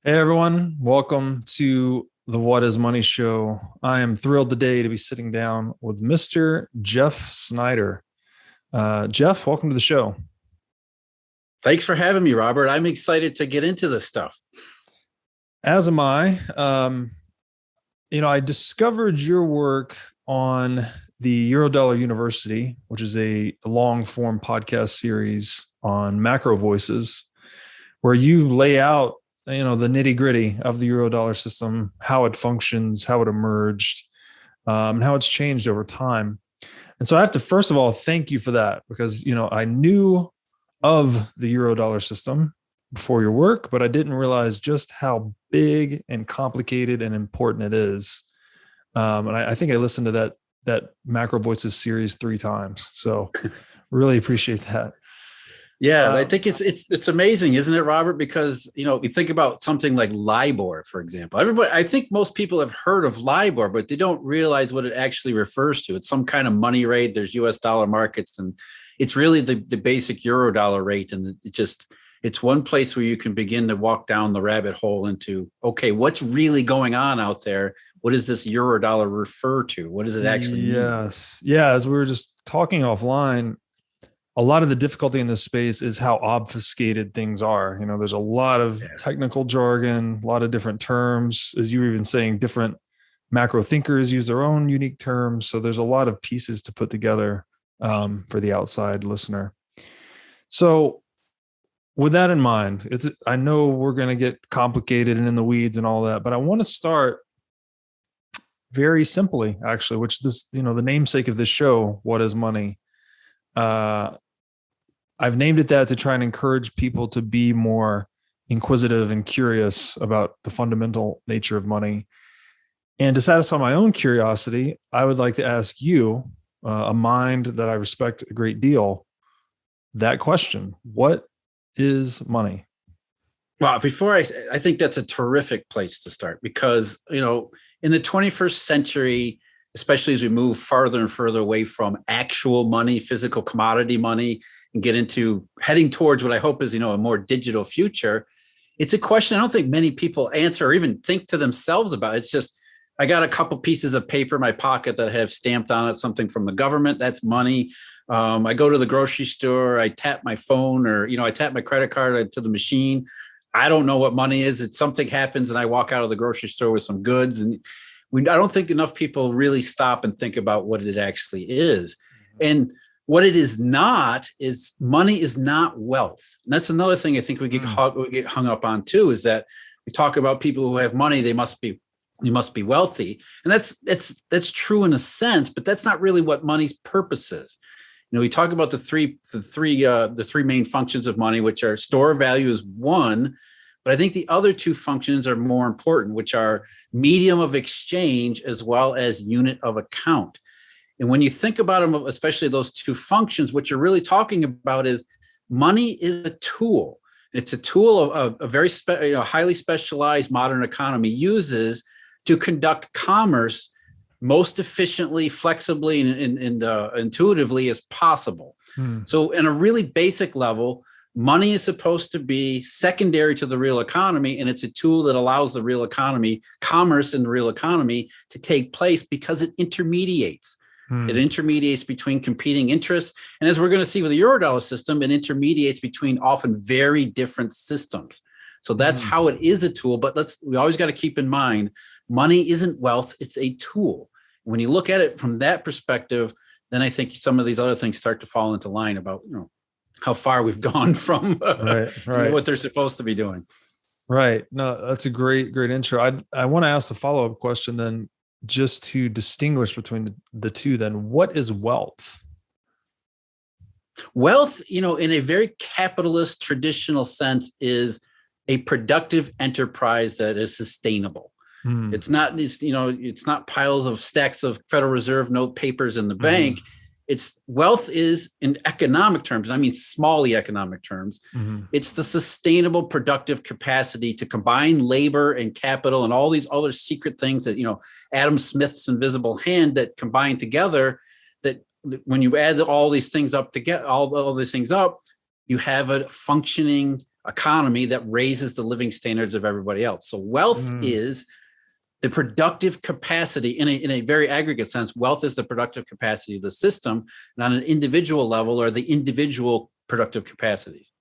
Hey everyone, welcome to the What is Money show. I am thrilled today to be sitting down with Mr. Jeff Snider. Jeff, welcome to the show. Thanks for having me, Robert. I'm excited to get into this stuff. As am I. I discovered your work on the Eurodollar University, which is a long form podcast series on macro voices, where you lay out the nitty gritty of the Eurodollar system, how it functions, how it emerged, and how it's changed over time. And so I have to, first of all, thank you for that because, I knew of the Eurodollar system before your work, but I didn't realize just how big and complicated and important it is. And I think I listened to that Macro Voices series 3 times. So really appreciate that. Yeah, I think it's amazing, isn't it, Robert? Because you think about something like LIBOR, for example. I think most people have heard of LIBOR, but they don't realize what it actually refers to. It's some kind of money rate. There's U.S. dollar markets, and it's really the basic Eurodollar rate. And it's one place where you can begin to walk down the rabbit hole into, okay, what's really going on out there? What does this Eurodollar refer to? What does it actually mean? Yes. Yeah. As we were just talking offline, a lot of the difficulty in this space is how obfuscated things are. There's a lot of technical jargon, a lot of different terms. As you were even saying, different macro thinkers use their own unique terms. So there's a lot of pieces to put together for the outside listener. So with that in mind, I know we're going to get complicated and in the weeds and all that, but I want to start very simply, actually, which this, the namesake of this show, What is Money? I've named it that to try and encourage people to be more inquisitive and curious about the fundamental nature of money. And to satisfy my own curiosity, I would like to ask you, a mind that I respect a great deal, that question: what is money? Well, I think that's a terrific place to start because, in the 21st century, especially as we move farther and further away from actual money, physical commodity money, and get into heading towards what I hope is, a more digital future. It's a question I don't think many people answer or even think to themselves about. It's just, I got a couple pieces of paper in my pocket that have stamped on it something from the government. That's money. I go to the grocery store, I tap my phone or, I tap my credit card to the machine. I don't know what money is. It's something happens and I walk out of the grocery store with some goods, and I don't think enough people really stop and think about what it actually is. And what it is not is money is not wealth. And that's another thing I think we get hung up on too, is that we talk about people who have money, they must be wealthy. And that's true in a sense, but that's not really what money's purpose is. We talk about the three main functions of money, which are store of value is one, but I think the other 2 functions are more important, which are medium of exchange as well as unit of account. And when you think about them, especially those 2 functions, what you're really talking about is money is a tool. It's a tool of a very highly specialized modern economy uses to conduct commerce most efficiently, flexibly, and intuitively as possible. So in a really basic level, money is supposed to be secondary to the real economy, and it's a tool that allows the real economy, commerce in the real economy, to take place because it intermediates. It intermediates between competing interests. And as we're going to see with the Eurodollar system, it intermediates between often very different systems. So that's how it is a tool. But we always got to keep in mind, money isn't wealth, it's a tool. When you look at it from that perspective, then I think some of these other things start to fall into line about, how far we've gone from right. What they're supposed to be doing. Right. No, that's a great intro. I want to ask the follow-up question then, just to distinguish between the 2 then. What is wealth? Wealth, in a very capitalist traditional sense, is a productive enterprise that is sustainable. It's not piles of stacks of Federal Reserve note papers in the bank. It's wealth is, in economic terms, I mean, small e economic terms, it's the sustainable productive capacity to combine labor and capital and all these other secret things that, Adam Smith's invisible hand that combine together, that when you add all these things up, you have a functioning economy that raises the living standards of everybody else. So wealth is the productive capacity in a very aggregate sense. Wealth is the productive capacity of the system, and on an individual level are the individual productive capacities.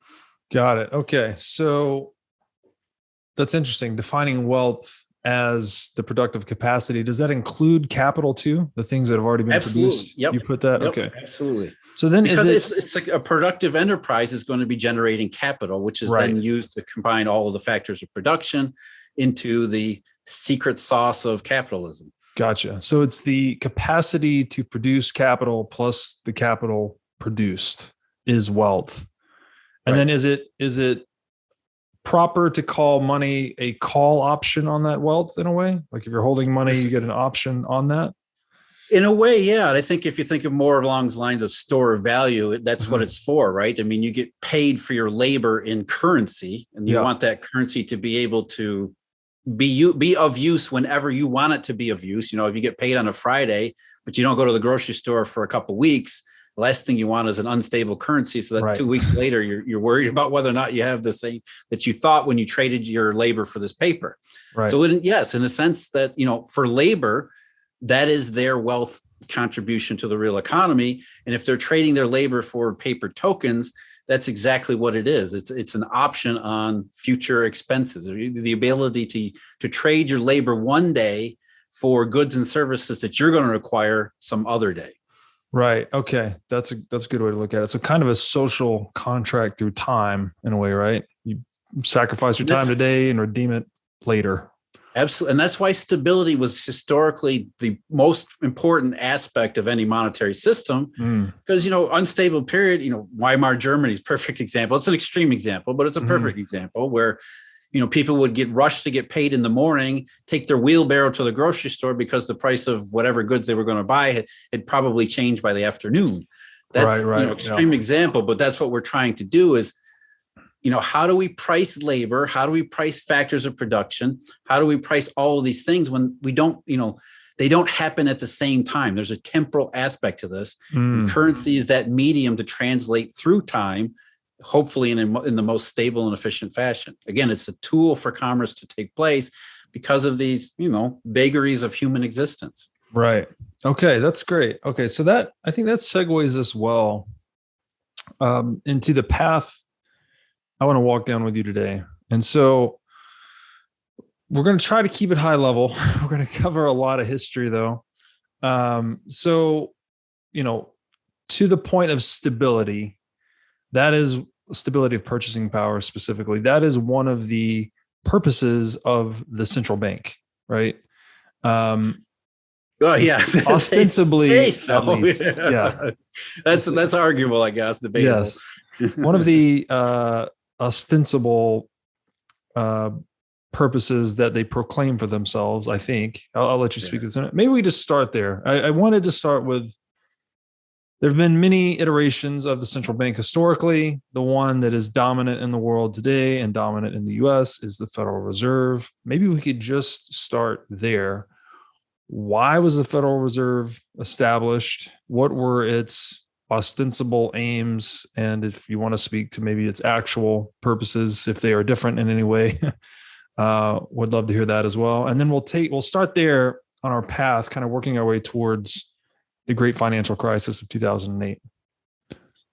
Got it. Okay. So that's interesting. Defining wealth as the productive capacity. Does that include capital too? The things that have already been produced? Yep. You put that? Yep. Okay. Absolutely. So then because it's like a productive enterprise is going to be generating capital, which is then used to combine all of the factors of production into the secret sauce of capitalism. Gotcha. So it's the capacity to produce capital plus the capital produced is wealth. And then is it proper to call money a call option on that wealth in a way? Like if you're holding money, you get an option on that? In a way, yeah. I think if you think of more along the lines of store of value, that's what it's for, right? I mean, you get paid for your labor in currency, and you want that currency to be able to be of use whenever you want it to be of use. You know, if you get paid on a Friday, but you don't go to the grocery store for a couple of weeks, the last thing you want is an unstable currency, so that 2 weeks later you're worried about whether or not you have the same that you thought when you traded your labor for this paper. Right. So in a sense that, you know, for labor, that is their wealth contribution to the real economy. And if they're trading their labor for paper tokens, that's exactly what it is. It's an option on future expenses, the ability to trade your labor one day for goods and services that you're going to require some other day. Right. Okay. That's a good way to look at it. So kind of a social contract through time in a way, right? You sacrifice your time today and redeem it later. Absolutely. And that's why stability was historically the most important aspect of any monetary system. Because, you know, unstable period, you know, Weimar Germany is a perfect example. It's an extreme example, but it's a perfect example where, you know, people would get rushed to get paid in the morning, take their wheelbarrow to the grocery store because the price of whatever goods they were going to buy had probably changed by the afternoon. That's an extreme example, but that's what we're trying to do is, you know, how do we price labor? How do we price factors of production? How do we price all of these things when we don't, you know, they don't happen at the same time? There's a temporal aspect to this. And currency is that medium to translate through time, hopefully in the most stable and efficient fashion. Again, it's a tool for commerce to take place because of these, you know, vagaries of human existence. Right. Okay. That's great. Okay. So I think that segues us well into the path I want to walk down with you today. And so we're going to try to keep it high level. We're going to cover a lot of history though. So, you know, to the point of stability, that is stability of purchasing power specifically. That is one of the purposes of the central bank, right? Ostensibly, at least. Yeah. That's arguable, I guess. Debatable. Yes. One of the ostensible purposes that they proclaim for themselves, I think. I'll let you speak to this. Maybe we just start there. I wanted to start with, there have been many iterations of the central bank historically. The one that is dominant in the world today and dominant in the US is the Federal Reserve. Maybe we could just start there. Why was the Federal Reserve established? What were its ostensible aims? And if you want to speak to maybe its actual purposes, if they are different in any way, would love to hear that as well. And then we'll start there on our path, kind of working our way towards the great financial crisis of 2008.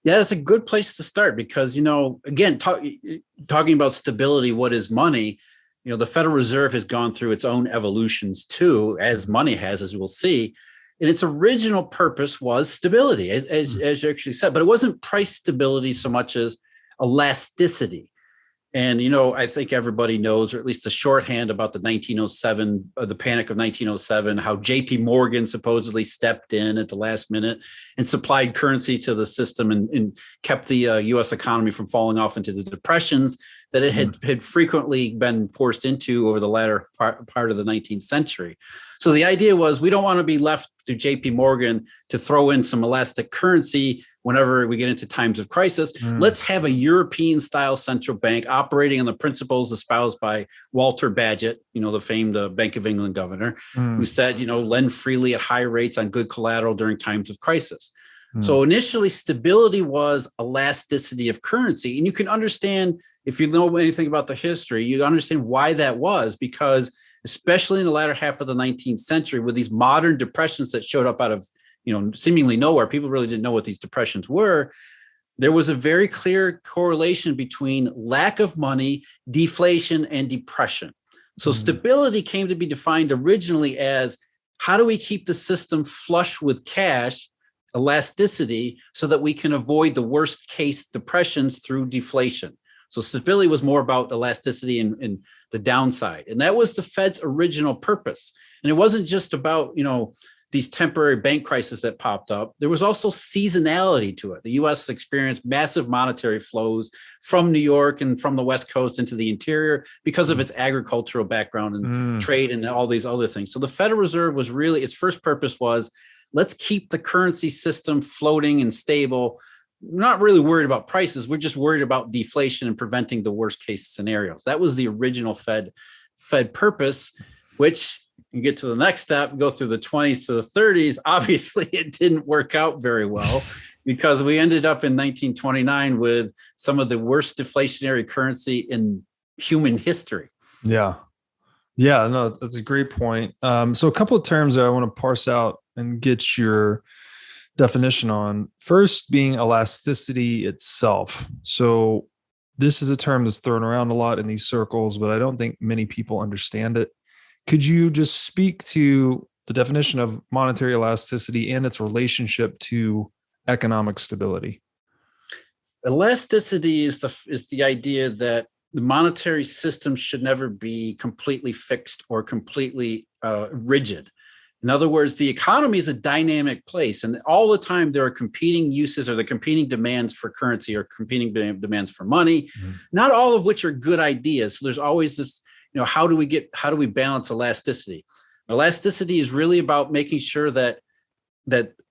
Yeah, that's a good place to start because, you know, again, talking about stability, what is money? You know, the Federal Reserve has gone through its own evolutions too, as money has, as we'll see. And its original purpose was stability, as you actually said, but it wasn't price stability so much as elasticity. And, you know, I think everybody knows, or at least the shorthand about the 1907, the panic of 1907, how JP Morgan supposedly stepped in at the last minute and supplied currency to the system and kept the U.S. economy from falling off into the depressions that it had frequently been forced into over the latter part of the 19th century. So the idea was we don't want to be left to JP Morgan to throw in some elastic currency whenever we get into times of crisis. Let's have a European style central bank operating on the principles espoused by Walter Bagehot, you know, the famed Bank of England governor, who said, you know, lend freely at high rates on good collateral during times of crisis. So initially, stability was elasticity of currency. And you can understand, if you know anything about the history, you understand why that was, because especially in the latter half of the 19th century, with these modern depressions that showed up out of, seemingly nowhere, people really didn't know what these depressions were. There was a very clear correlation between lack of money, deflation, and depression. So stability came to be defined originally as, how do we keep the system flush with cash, elasticity, so that we can avoid the worst case depressions through deflation? So stability was more about elasticity and the downside. And that was the Fed's original purpose. And it wasn't just about, these temporary bank crises that popped up. There was also seasonality to it. The US experienced massive monetary flows from New York and from the West Coast into the interior because of its agricultural background and trade and all these other things. So the Federal Reserve was really, its first purpose was, let's keep the currency system floating and stable. We're not really worried about prices. We're just worried about deflation and preventing the worst case scenarios. That was the original Fed purpose, which you get to the next step, go through the 20s to the 30s. Obviously, it didn't work out very well because we ended up in 1929 with some of the worst deflationary currency in human history. Yeah. Yeah, no, that's a great point. So a couple of terms that I want to parse out and get your definition on. First being elasticity itself. So this is a term that's thrown around a lot in these circles, but I don't think many people understand it. Could you just speak to the definition of monetary elasticity and its relationship to economic stability? Elasticity is the idea that the monetary system should never be completely fixed or completely rigid. In other words, the economy is a dynamic place, and all the time there are competing uses or the competing demands for currency or competing demands for money, not all of which are good ideas. So there's always this, how do we balance elasticity? Elasticity is really about making sure that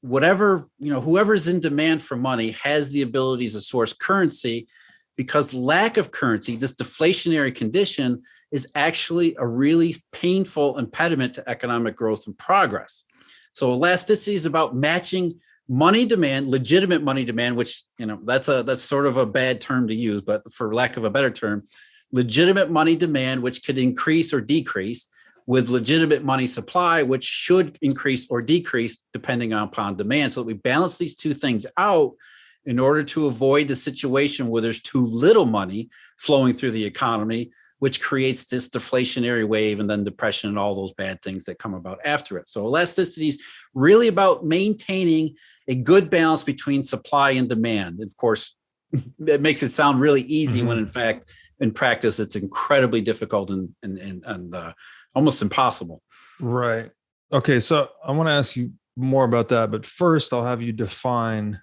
whatever, whoever's in demand for money has the ability to source currency, because lack of currency, this deflationary condition, is actually a really painful impediment to economic growth and progress. So elasticity is about matching money demand, legitimate money demand, which, that's sort of a bad term to use, but for lack of a better term, legitimate money demand, which could increase or decrease, with legitimate money supply, which should increase or decrease depending upon demand, so that we balance these two things out in order to avoid the situation where there's too little money flowing through the economy, which creates this deflationary wave and then depression and all those bad things that come about after it. So elasticity is really about maintaining a good balance between supply and demand. Of course, it makes it sound really easy when in fact, in practice, it's incredibly difficult and almost impossible. Right. Okay. So I want to ask you more about that, but first I'll have you define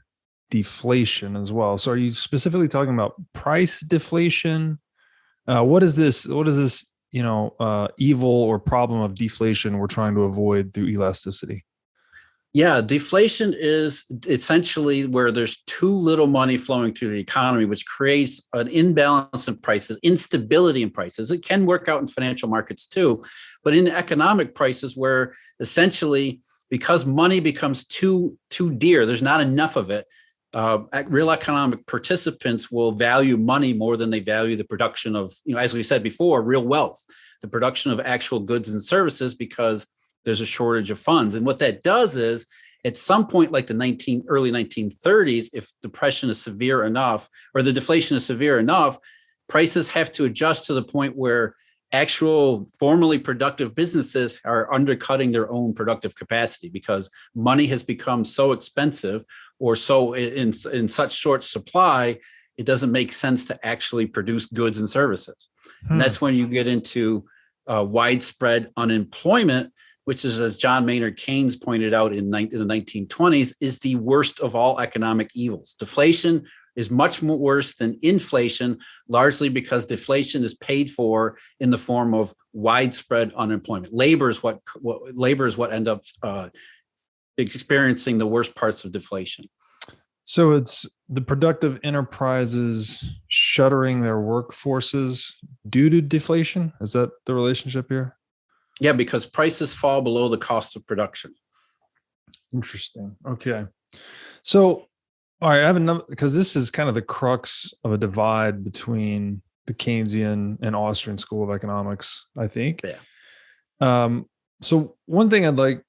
deflation as well. So are you specifically talking about price deflation? What is this, evil or problem of deflation we're trying to avoid through elasticity? Yeah, deflation is essentially where there's too little money flowing through the economy, which creates an imbalance in prices, instability in prices. It can work out in financial markets too, but in economic prices where essentially because money becomes too dear, there's not enough of it, real economic participants will value money more than they value the production of, as we said before, real wealth, the production of actual goods and services, because there's a shortage of funds. And what that does is, at some point, like the early 1930s, if depression is severe enough, or the deflation is severe enough, prices have to adjust to the point where actual formerly productive businesses are undercutting their own productive capacity because money has become so expensive or so in such short supply, it doesn't make sense to actually produce goods and services. And that's when you get into widespread unemployment, which is, as John Maynard Keynes pointed out in the 1920s, is the worst of all economic evils. Deflation is much more worse than inflation, largely because deflation is paid for in the form of widespread unemployment. Labor is what end up experiencing the worst parts of deflation. So it's the productive enterprises shuttering their workforces due to deflation? Is that the relationship here? Yeah, because prices fall below the cost of production. Interesting. Okay. So, all right, I have another, because this is kind of the crux of a divide between the Keynesian and Austrian school of economics, I think. Yeah. So one thing I'd like,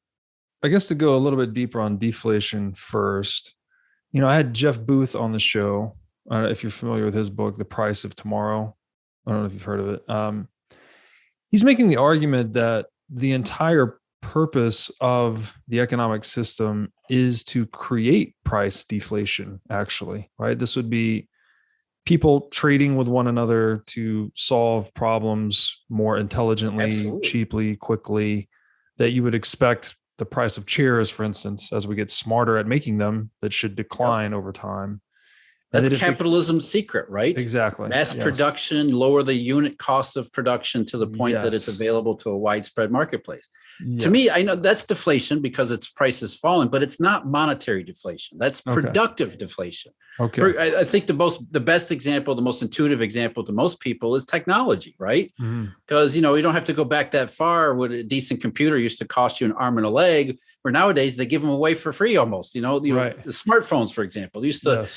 I guess, to go a little bit deeper on deflation first. I had Jeff Booth on the show. If you're familiar with his book, The Price of Tomorrow. I don't know if you've heard of it. He's making the argument that the entire purpose of the economic system is to create price deflation, actually, right? This would be people trading with one another to solve problems more intelligently, Absolutely. cheaply, quickly, that you would expect the price of chairs, for instance, as we get smarter at making them, that should decline over time. That's capitalism's secret, right? Exactly. Mass production, lower the unit cost of production to the point that it's available to a widespread marketplace. To me, I know that's deflation because its price has fallen, but it's not monetary deflation. That's productive deflation. Okay. I think the best example, the most intuitive example to most people is technology, right? Because, you don't have to go back that far. What a decent computer used to cost you an arm and a leg, where nowadays they give them away for free almost. The smartphones, for example, used to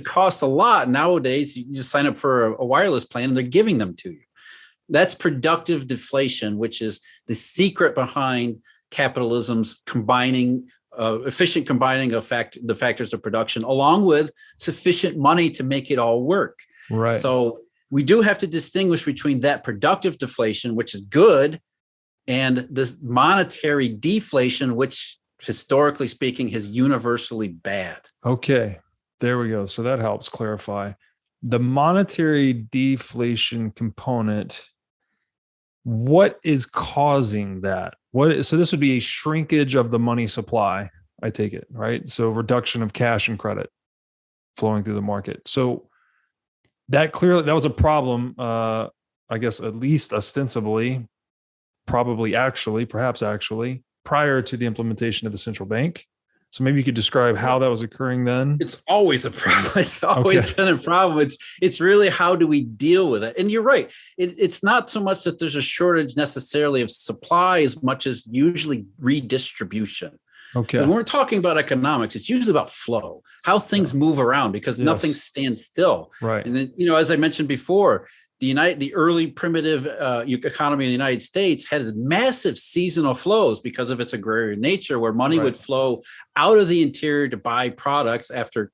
cost a lot. Nowadays, you just sign up for a wireless plan and they're giving them to you. That's productive deflation, which is the secret behind capitalism's efficient combining of the factors of production, along with sufficient money to make it all work. Right. So we do have to distinguish between that productive deflation, which is good, and this monetary deflation, which historically speaking is universally bad. Okay, there we go. So that helps clarify. The monetary deflation component, what is causing that? So this would be a shrinkage of the money supply, I take it, right? So reduction of cash and credit flowing through the market. So that was a problem, I guess, at least ostensibly, perhaps actually, prior to the implementation of the central bank. So maybe you could describe how that was occurring then. It's always a problem. It's always been a problem. It's really, how do we deal with it? And you're right. It's not so much that there's a shortage necessarily of supply as much as usually redistribution. Okay. When we're talking about economics, it's usually about flow, how things move around, because nothing stands still. Right. And then, as I mentioned before, the early primitive economy in the United States had massive seasonal flows because of its agrarian nature, where money would flow out of the interior to buy products after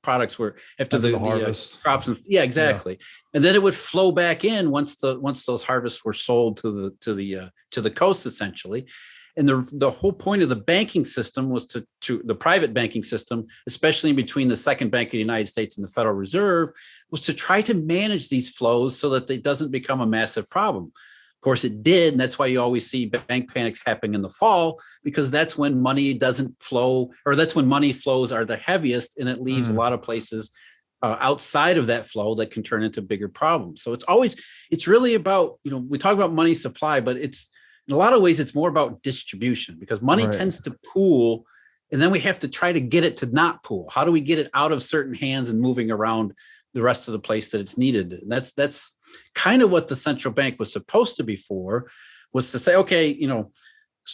products were after the harvest crops. Exactly. Yeah. And then it would flow back in once those harvests were sold to the coast, essentially. And the whole point of the banking system was to the private banking system, especially in between the second bank of the United States and the Federal Reserve, was to try to manage these flows so that it doesn't become a massive problem. Of course, it did. And that's why you always see bank panics happening in the fall, because that's when money doesn't flow, or that's when money flows are the heaviest, and it leaves a lot of places outside of that flow that can turn into bigger problems. So it's really about, we talk about money supply, but in a lot of ways, it's more about distribution, because money tends to pool, and then we have to try to get it to not pool. How do we get it out of certain hands and moving around the rest of the place that it's needed? And that's kind of what the central bank was supposed to be for, was to say, okay,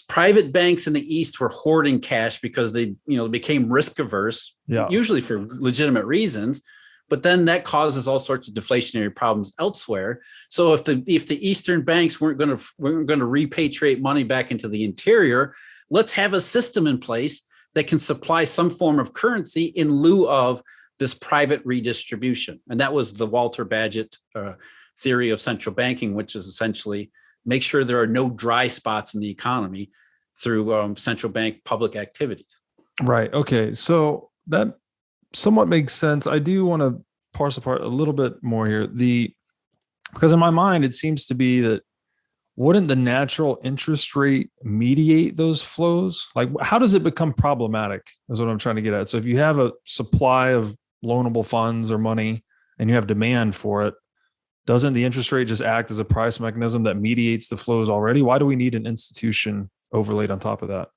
private banks in the East were hoarding cash because they, became risk averse, usually for legitimate reasons. But then that causes all sorts of deflationary problems elsewhere. So if the Eastern banks weren't going to repatriate money back into the interior, let's have a system in place that can supply some form of currency in lieu of this private redistribution. And that was the Walter Bagehot theory of central banking, which is essentially make sure there are no dry spots in the economy through central bank public activities. Right. Okay. So that somewhat makes sense. I do want to parse apart a little bit more here. Because in my mind, it seems to be that wouldn't the natural interest rate mediate those flows? Like, how does it become problematic is what I'm trying to get at. So if you have a supply of loanable funds or money and you have demand for it, doesn't the interest rate just act as a price mechanism that mediates the flows already? Why do we need an institution overlaid on top of that?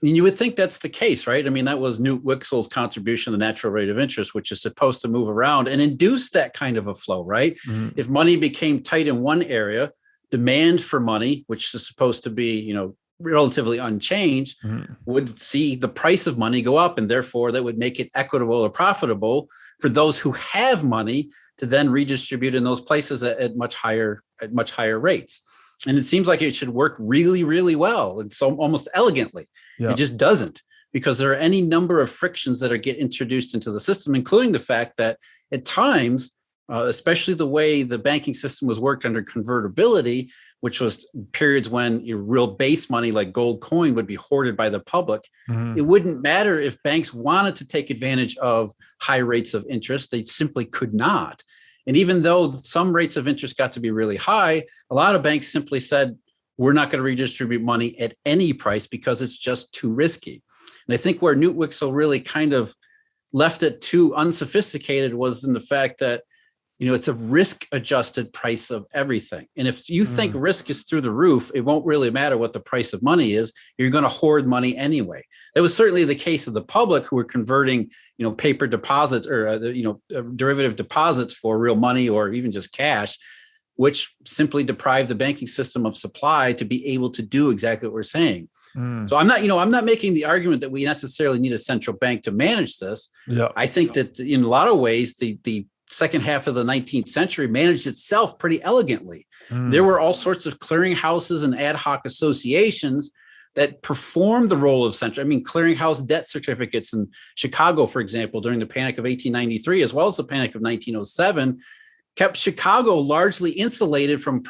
And you would think that's the case, right? I mean, that was Newt Wixell's contribution to the natural rate of interest, which is supposed to move around and induce that kind of a flow, right? Mm-hmm. If money became tight in one area, demand for money, which is supposed to be, relatively unchanged, would see the price of money go up, and therefore that would make it equitable or profitable for those who have money to then redistribute in those places at much higher rates. And it seems like it should work really, really well, and so almost elegantly. It just doesn't, because there are any number of frictions that get introduced into the system, including the fact that at times, especially the way the banking system was worked under convertibility, which was periods when your real base money like gold coin would be hoarded by the public. It wouldn't matter if banks wanted to take advantage of high rates of interest, they simply could not. And even though some rates of interest got to be really high, a lot of banks simply said, we're not going to redistribute money at any price because it's just too risky. And I think where Knut Wicksell really kind of left it too unsophisticated was in the fact that, it's a risk-adjusted price of everything. And if you think risk is through the roof, it won't really matter what the price of money is. You're going to hoard money anyway. That was certainly the case of the public, who were converting, paper deposits or, derivative deposits for real money or even just cash, which simply deprived the banking system of supply to be able to do exactly what we're saying. So I'm not making the argument that we necessarily need a central bank to manage this. I think that in a lot of ways, the second half of the 19th century managed itself pretty elegantly. There were all sorts of clearinghouses and ad hoc associations that performed the role of central. Clearinghouse debt certificates in Chicago, for example, during the Panic of 1893, as well as the Panic of 1907, kept Chicago largely insulated from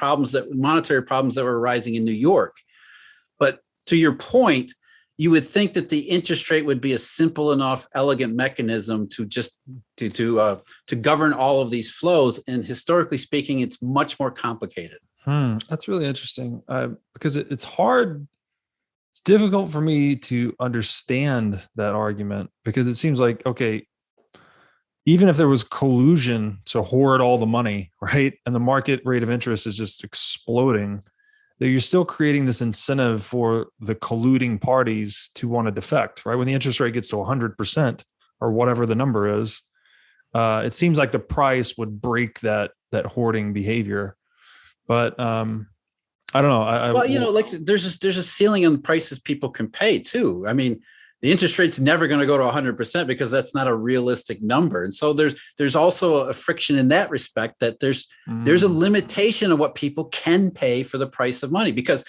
monetary problems that were arising in New York. But to your point, you would think that the interest rate would be a simple enough, elegant mechanism to just to govern all of these flows. And historically speaking, it's much more complicated. That's really interesting, because it's hard. It's difficult for me to understand that argument, because it seems like, okay, even if there was collusion to hoard all the money, right, and the market rate of interest is just exploding, that you're still creating this incentive for the colluding parties to want to defect, right? When the interest rate gets to 100% or whatever the number is, it seems like the price would break that hoarding behavior. But I don't know. There's a ceiling on the prices people can pay too. The interest rate's never going to go to 100% because that's not a realistic number. And so there's also a friction in that respect, that there's a limitation of what people can pay for the price of money. Because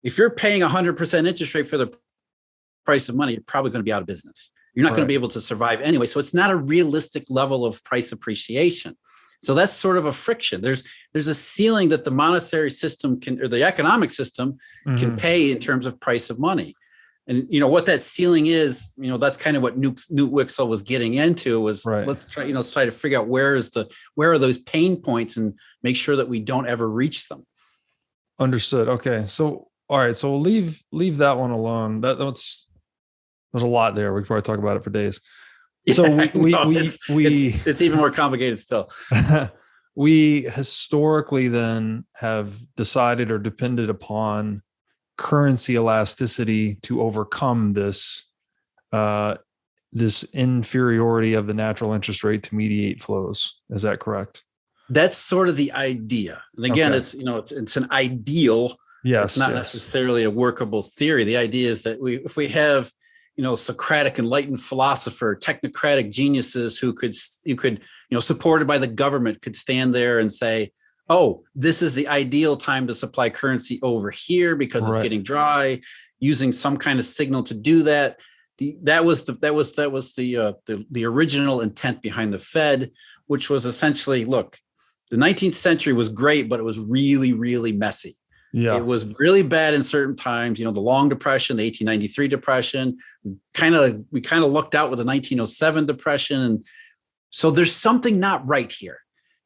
if you're paying 100% interest rate for the price of money, you're probably going to be out of business. You're not going to be able to survive anyway. So it's not a realistic level of price appreciation. So that's sort of a friction. There's a ceiling that the monetary system or the economic system can pay in terms of price of money. And what that ceiling is, that's kind of what Knut Wicksell was getting into, was let's try to figure out where are those pain points and make sure that we don't ever reach them. Understood. Okay. So, all right. So we'll leave that one alone. There's a lot there. We could probably talk about it for days. So it's even more complicated still. We historically then have decided or depended upon currency elasticity to overcome this inferiority of the natural interest rate to mediate flows. Is that correct? That's sort of the idea. And again, it's an ideal. Yes, it's not necessarily a workable theory. The idea is that if we have Socratic enlightened philosopher, technocratic geniuses who could supported by the government, could stand there and say, oh, this is the ideal time to supply currency over here because it's getting dry, using some kind of signal to do that. That was the original intent behind the Fed, which was essentially, look, the 19th century was great, but it was really, really messy. Yeah. It was really bad in certain times, the long depression, the 1893 depression. We kind of lucked out with the 1907 depression. And so there's something not right here.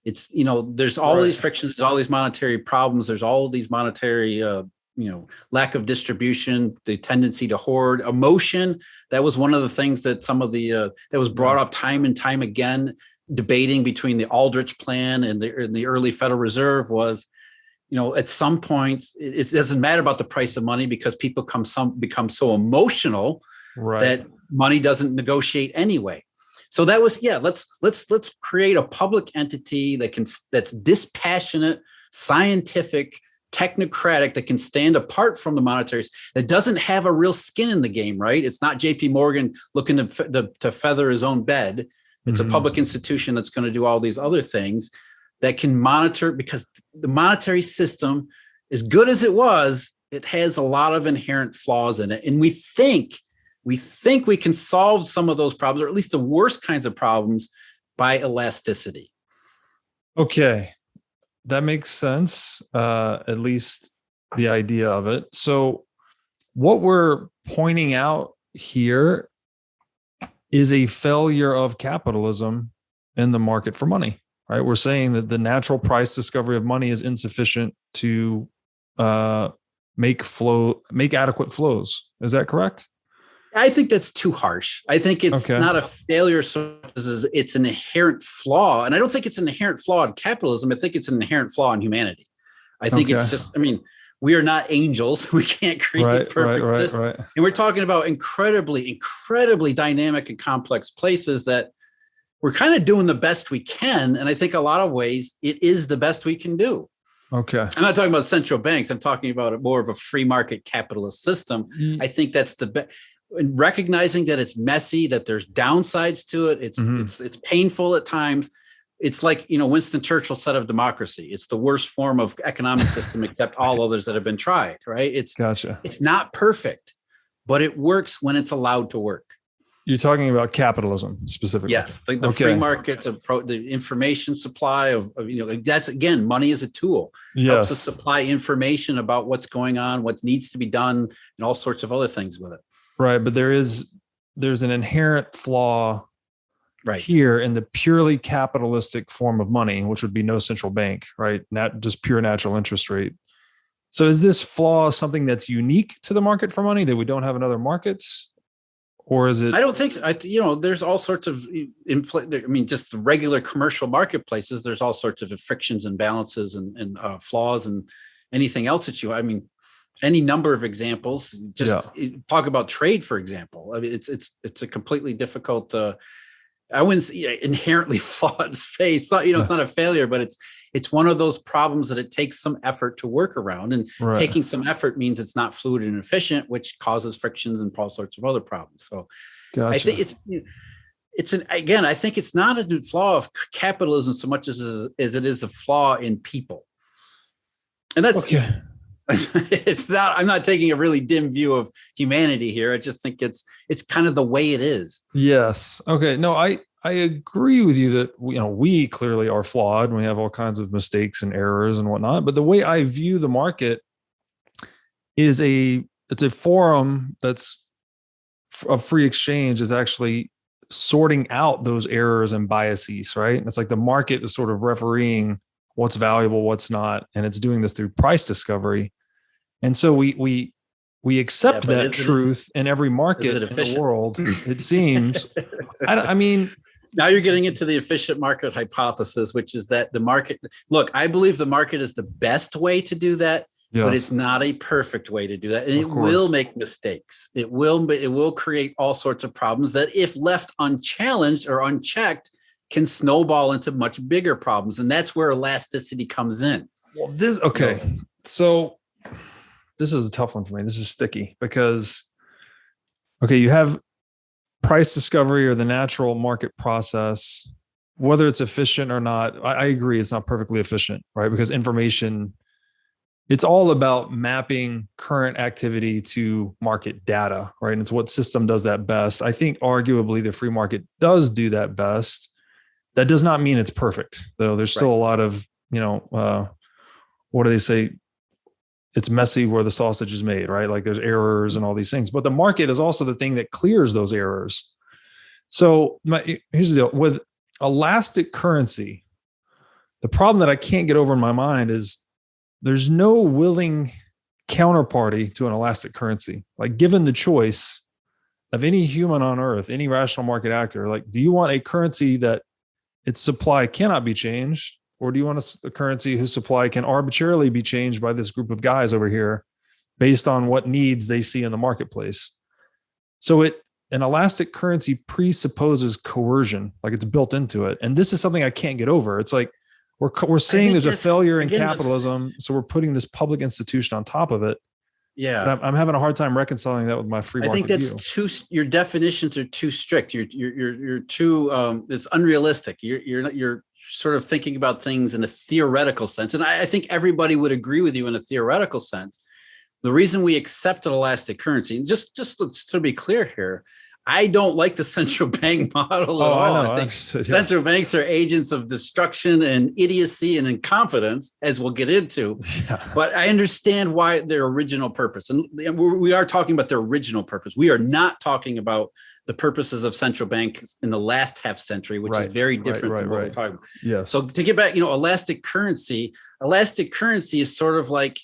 It's, there's all these frictions, there's all these monetary problems, there's all these monetary, lack of distribution, the tendency to hoard, emotion. That was one of the things that that was brought up time and time again, debating between the Aldrich plan and the early Federal Reserve was, at some point, it doesn't matter about the price of money because people become so emotional that money doesn't negotiate anyway. So that was, let's create a public entity that's dispassionate, scientific, technocratic, that can stand apart from the monetary, that doesn't have a real skin in the game, right? It's not JP Morgan looking to feather his own bed. It's a public institution that's going to do all these other things that can monitor, because the monetary system, as good as it was, it has a lot of inherent flaws in it. And we think we can solve some of those problems, or at least the worst kinds of problems, by elasticity. Okay. That makes sense. At least the idea of it. So what we're pointing out here is a failure of capitalism in the market for money, right? We're saying that the natural price discovery of money is insufficient to make adequate flows. Is that correct? I think that's too harsh. I think it's not a failure so much as it's an inherent flaw. And I don't think it's an inherent flaw in capitalism. I think it's an inherent flaw in humanity. I think it's just, we are not angels. We can't create perfect systems. Right. And we're talking about incredibly, incredibly dynamic and complex places that we're kind of doing the best we can. And I think a lot of ways it is the best we can do. Okay. I'm not talking about central banks. I'm talking about more of a free market capitalist system. I think that's the best. And recognizing that it's messy, that there's downsides to it. It's painful at times. It's like, Winston Churchill said of democracy, it's the worst form of economic system except all others that have been tried, right? It's not perfect, but it works when it's allowed to work. You're talking about capitalism specifically. Yes. The free market, the information supply of that's, again, money is a tool. It helps us supply information about what's going on, what needs to be done, and all sorts of other things with it. Right, but there's an inherent flaw here in the purely capitalistic form of money, which would be no central bank, right? Not just pure natural interest rate. So is this flaw something that's unique to the market for money that we don't have in other markets? Or is it? I don't think so. There's all sorts of, just the regular commercial marketplaces, there's all sorts of frictions and balances and flaws and anything else that any number of examples. Talk about trade, for example. It's a completely difficult, I wouldn't say inherently flawed space. It's not a failure, but it's one of those problems that it takes some effort to work around. And taking some effort means it's not fluid and efficient, which causes frictions and all sorts of other problems. So I think I think it's not a flaw of capitalism so much as it is a flaw in people. And that's it's not, I'm not taking a really dim view of humanity here. I just think it's kind of the way it is. Yes. Okay. No, I agree with you that we clearly are flawed and we have all kinds of mistakes and errors and whatnot. But the way I view the market is it's a forum that's of free exchange, is actually sorting out those errors and biases, right? And it's like the market is sort of refereeing what's valuable, what's not, and it's doing this through price discovery. And so we accept that truth in every market in the world, it seems. Now you're getting into the efficient market hypothesis, which is that the market, look, I believe the market is the best way to do that, but it's not a perfect way to do that. And it will make mistakes. It will create all sorts of problems that, if left unchallenged or unchecked, can snowball into much bigger problems. And that's where elasticity comes in. Well, so this is a tough one for me. This is sticky because, you have price discovery or the natural market process, whether it's efficient or not. I agree it's not perfectly efficient, right? Because information, it's all about mapping current activity to market data, right? And it's what system does that best. I think arguably the free market does do that best. That does not mean it's perfect, though. There's still a lot of, what do they say? It's messy where the sausage is made, right? Like there's errors and all these things, but the market is also the thing that clears those errors. So here's the deal with elastic currency. The problem that I can't get over in my mind is there's no willing counterparty to an elastic currency. Like, given the choice of any human on earth, any rational market actor, like, do you want a currency that its supply cannot be changed? Or do you want a currency whose supply can arbitrarily be changed by this group of guys over here based on what needs they see in the marketplace? So an elastic currency presupposes coercion, like it's built into it. And this is something I can't get over. It's like, We're saying there's a failure in again, capitalism, so we're putting this public institution on top of it. Yeah, but I'm having a hard time reconciling that with my free market I think that's view. your definitions are too strict. You're too it's unrealistic. You're sort of thinking about things in a theoretical sense, and I think everybody would agree with you in a theoretical sense. The reason we accept an elastic currency, and just to be clear here, I don't like the central bank model at all. I think central banks are agents of destruction and idiocy and incompetence, as we'll get into. Yeah. But I understand why their original purpose, and we are talking about their original purpose. We are not talking about the purposes of central banks in the last half century, which is very different than what we're talking about. Yes. So to get back, elastic currency is sort of like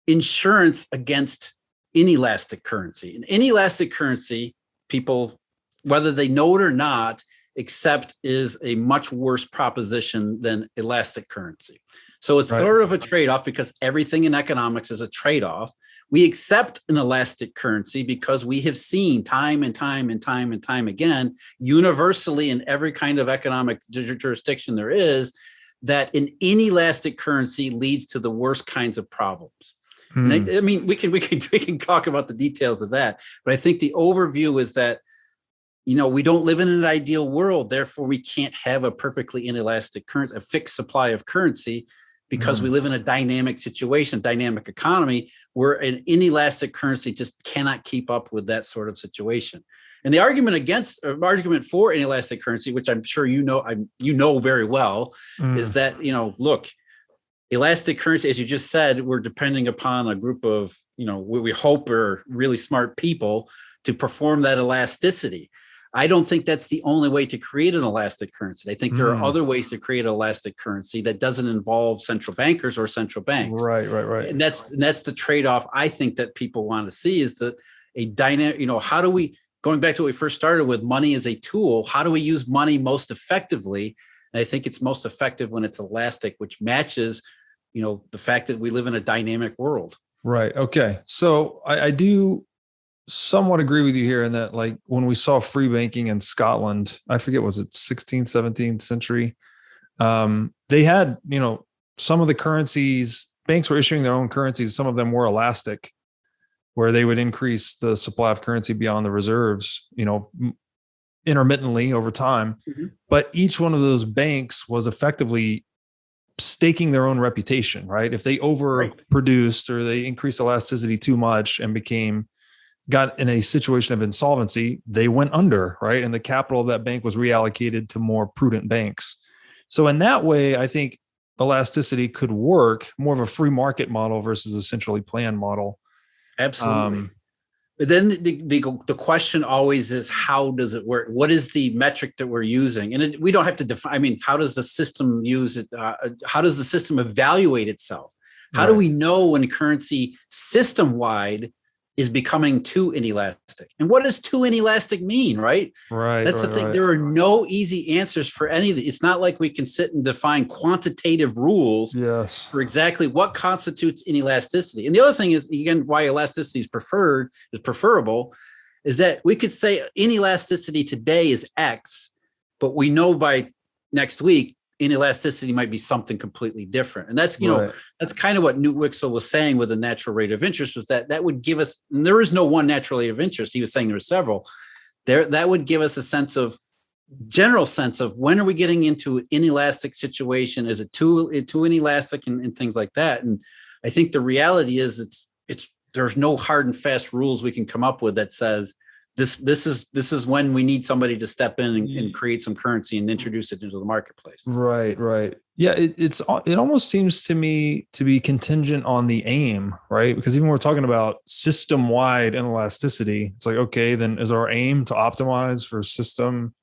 insurance against inelastic currency. And inelastic currency, people, whether they know it or not, accept is a much worse proposition than elastic currency. So it's sort of a trade-off, because everything in economics is a trade-off. We accept an elastic currency because we have seen time and time again, universally in every kind of economic jurisdiction there is, that an inelastic currency leads to the worst kinds of problems. And I mean, we can talk about the details of that, but I think the overview is that, we don't live in an ideal world. Therefore, we can't have a perfectly inelastic currency, a fixed supply of currency, because we live in a dynamic situation, dynamic economy, where an inelastic currency just cannot keep up with that sort of situation. And the argument for inelastic currency, which I'm sure you know very well, is that, look, elastic currency, as you just said, we're depending upon a group of, we hope are really smart people to perform that elasticity. I don't think that's the only way to create an elastic currency. I think there are other ways to create an elastic currency that doesn't involve central bankers or central banks. Right. And that's the trade-off I think that people want to see, is that a dynamic, how do we, going back to what we first started with, money as a tool, how do we use money most effectively? And I think it's most effective when it's elastic, which matches the fact that we live in a dynamic world. Right. Okay. So I do somewhat agree with you here in that, like, when we saw free banking in Scotland, I forget, was it 16th, 17th century? They had, some of the currencies, banks were issuing their own currencies. Some of them were elastic, where they would increase the supply of currency beyond the reserves, intermittently over time. But each one of those banks was effectively staking their own reputation, right? If they overproduced or they increased elasticity too much and got in a situation of insolvency, they went under, right? And the capital of that bank was reallocated to more prudent banks. So in that way, I think elasticity could work, more of a free market model versus a centrally planned model. Absolutely. But then the question always is, how does it work? What is the metric that we're using? And we don't have to define. I mean, how does the system use it? How does the system evaluate itself? How do we know when currency system-wide is becoming too inelastic? And what does too inelastic mean, right? That's the thing. There are no easy answers for any of it. It's not like we can sit and define quantitative rules for exactly what constitutes inelasticity. And the other thing is, again, why elasticity is preferable, is that we could say inelasticity today is X, but we know by next week inelasticity might be something completely different. And that's, that's kind of what Newt Wixell was saying with the natural rate of interest, was that would give us, and there is no one natural rate of interest. He was saying there are several there. That would give us a general sense of when are we getting into an inelastic situation? Is it too inelastic and things like that? And I think the reality is there's no hard and fast rules we can come up with that says, This is when we need somebody to step in and create some currency and introduce it into the marketplace. Right. Yeah, it almost seems to me to be contingent on the aim, right? Because even when we're talking about system-wide inelasticity, it's like, okay, then is our aim to optimize for system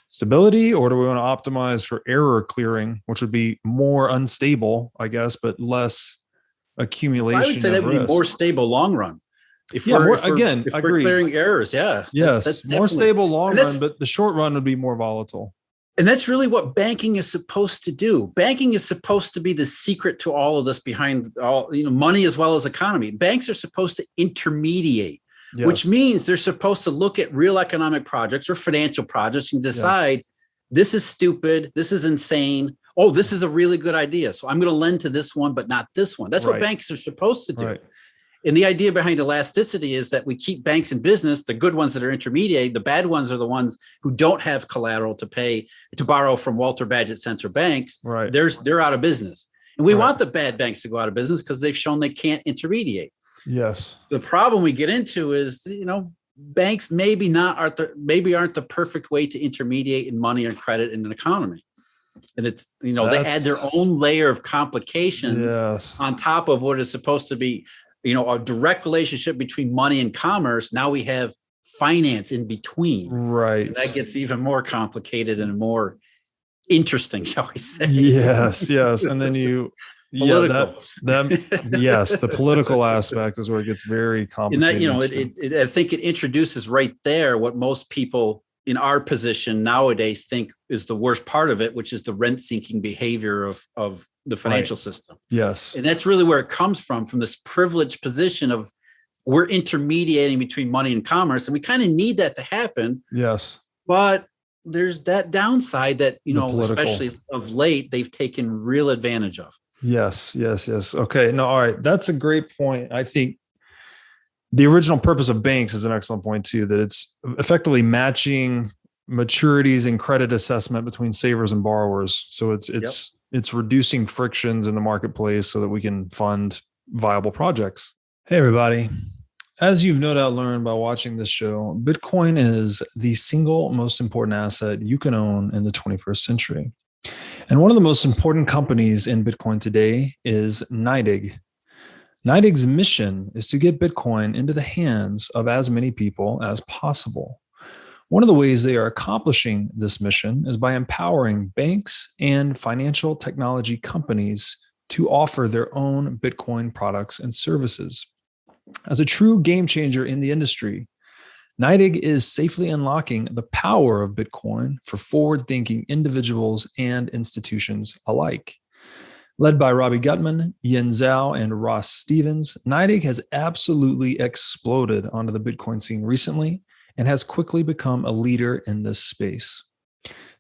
stability, or do we want to optimize for error clearing, which would be more unstable, I guess, but less accumulation? I would say that would be more stable long run. If we're we're clearing errors, that's more stable long run, but the short run would be more volatile. And that's really what banking is supposed to do. Banking is supposed to be the secret to all of this, behind all, money as well as economy. Banks are supposed to intermediate, which means they're supposed to look at real economic projects or financial projects and decide, this is stupid. This is insane. Oh, this is a really good idea. So I'm going to lend to this one, but not this one. That's what banks are supposed to do. Right. And the idea behind elasticity is that we keep banks in business, the good ones that are intermediate, the bad ones are the ones who don't have collateral to borrow from Walter Badgett Center banks. Right. They're out of business. And we want the bad banks to go out of business because they've shown they can't intermediate. Yes. The problem we get into is, banks maybe aren't the perfect way to intermediate in money and credit in an economy. And it's, they add their own layer of complications on top of what is supposed to be, a direct relationship between money and commerce. Now we have finance in between. Right. And that gets even more complicated and more interesting, shall we say. Yes. And then political. The political aspect is where it gets very complicated. And that, I think it introduces right there what most people in our position nowadays think is the worst part of it, which is the rent-seeking behavior of the financial system. Yes. And that's really where it comes from this privileged position of we're intermediating between money and commerce. And we kind of need that to happen. Yes. But there's that downside that, especially of late, they've taken real advantage of. Yes. Okay. No, all right. That's a great point. I think the original purpose of banks is an excellent point too, that it's effectively matching maturities and credit assessment between savers and borrowers. So it's reducing frictions in the marketplace so that we can fund viable projects. Hey, everybody. As you've no doubt learned by watching this show, Bitcoin is the single most important asset you can own in the 21st century. And one of the most important companies in Bitcoin today is NYDIG. NYDIG's mission is to get Bitcoin into the hands of as many people as possible. One of the ways they are accomplishing this mission is by empowering banks and financial technology companies to offer their own Bitcoin products and services. As a true game changer in the industry, NYDIG is safely unlocking the power of Bitcoin for forward-thinking individuals and institutions alike. Led by Robbie Gutman, Yin Zhao, and Ross Stevens, NYDIG has absolutely exploded onto the Bitcoin scene recently and has quickly become a leader in this space.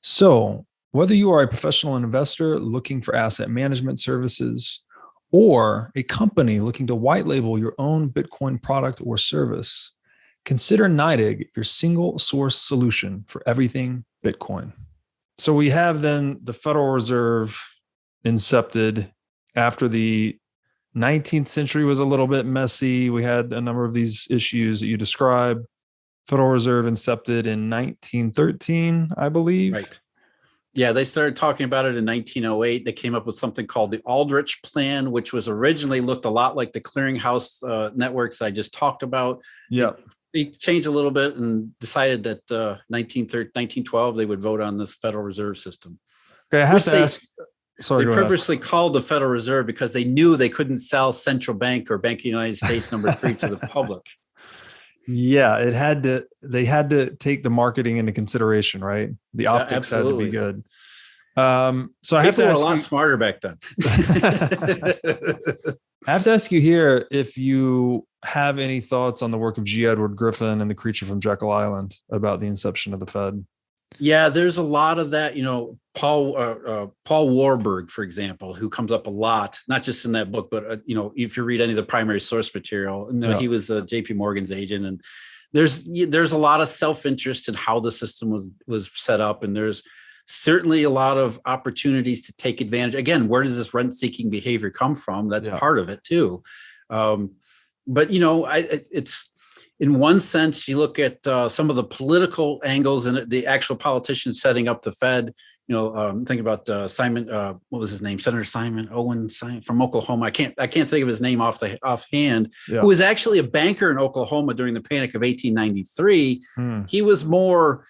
So, whether you are a professional investor looking for asset management services or a company looking to white label your own Bitcoin product or service, consider NYDIG your single source solution for everything Bitcoin. So we have then the Federal Reserve incepted after the 19th century was a little bit messy. We had a number of these issues that you described. Federal Reserve incepted in 1913, I believe. Right. Yeah, they started talking about it in 1908. They came up with something called the Aldrich Plan, which was originally looked a lot like the clearinghouse networks I just talked about. Yeah. They changed a little bit and decided that 1912, they would vote on this Federal Reserve System. Okay, I have to ask. Sorry, they purposely called the Federal Reserve because they knew they couldn't sell Central Bank or Bank of the United States number 3 to the public. Yeah, they had to take the marketing into consideration, right? The optics had to be good. So I have to ask a lot smarter back then. I have to ask you here if you have any thoughts on the work of G. Edward Griffin and the creature from Jekyll Island about the inception of the Fed. Yeah, there's a lot of that. Paul Warburg, for example, who comes up a lot, not just in that book, but if you read any of the primary source material, he was J.P. Morgan's agent, and there's a lot of self-interest in how the system was set up, and there's certainly a lot of opportunities to take advantage. Again, where does this rent-seeking behavior come from? That's part of it too. But it's. In one sense, you look at some of the political angles and the actual politicians setting up the Fed. Think about Simon. What was his name? Senator Simon Owen from Oklahoma. I can't think of his name offhand. Yeah. Who was actually a banker in Oklahoma during the Panic of 1893. He was more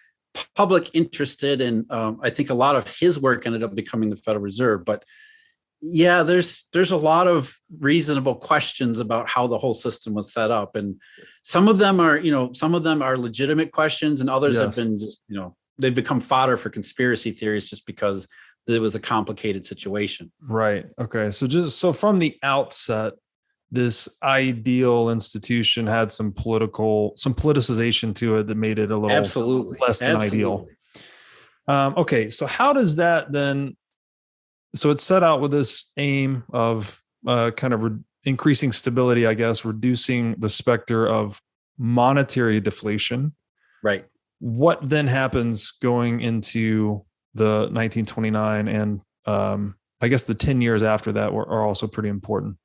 public interested, and I think a lot of his work ended up becoming the Federal Reserve. But yeah, there's a lot of reasonable questions about how the whole system was set up, and some of them are legitimate questions, and others have been just they've become fodder for conspiracy theories just because it was a complicated situation. Right. Okay. So from the outset, this ideal institution had some politicization to it that made it a little less than ideal. Okay, so how does that then? So it's set out with this aim of kind of increasing stability, I guess, reducing the specter of monetary deflation. Right. What then happens going into the 1929 and I guess the 10 years after that are also pretty important?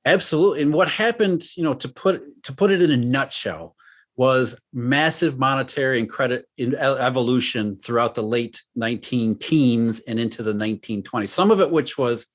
Absolutely. And what happened, to put it in a nutshell, was massive monetary and credit evolution throughout the late 19 teens and into the 1920s. Some of it which was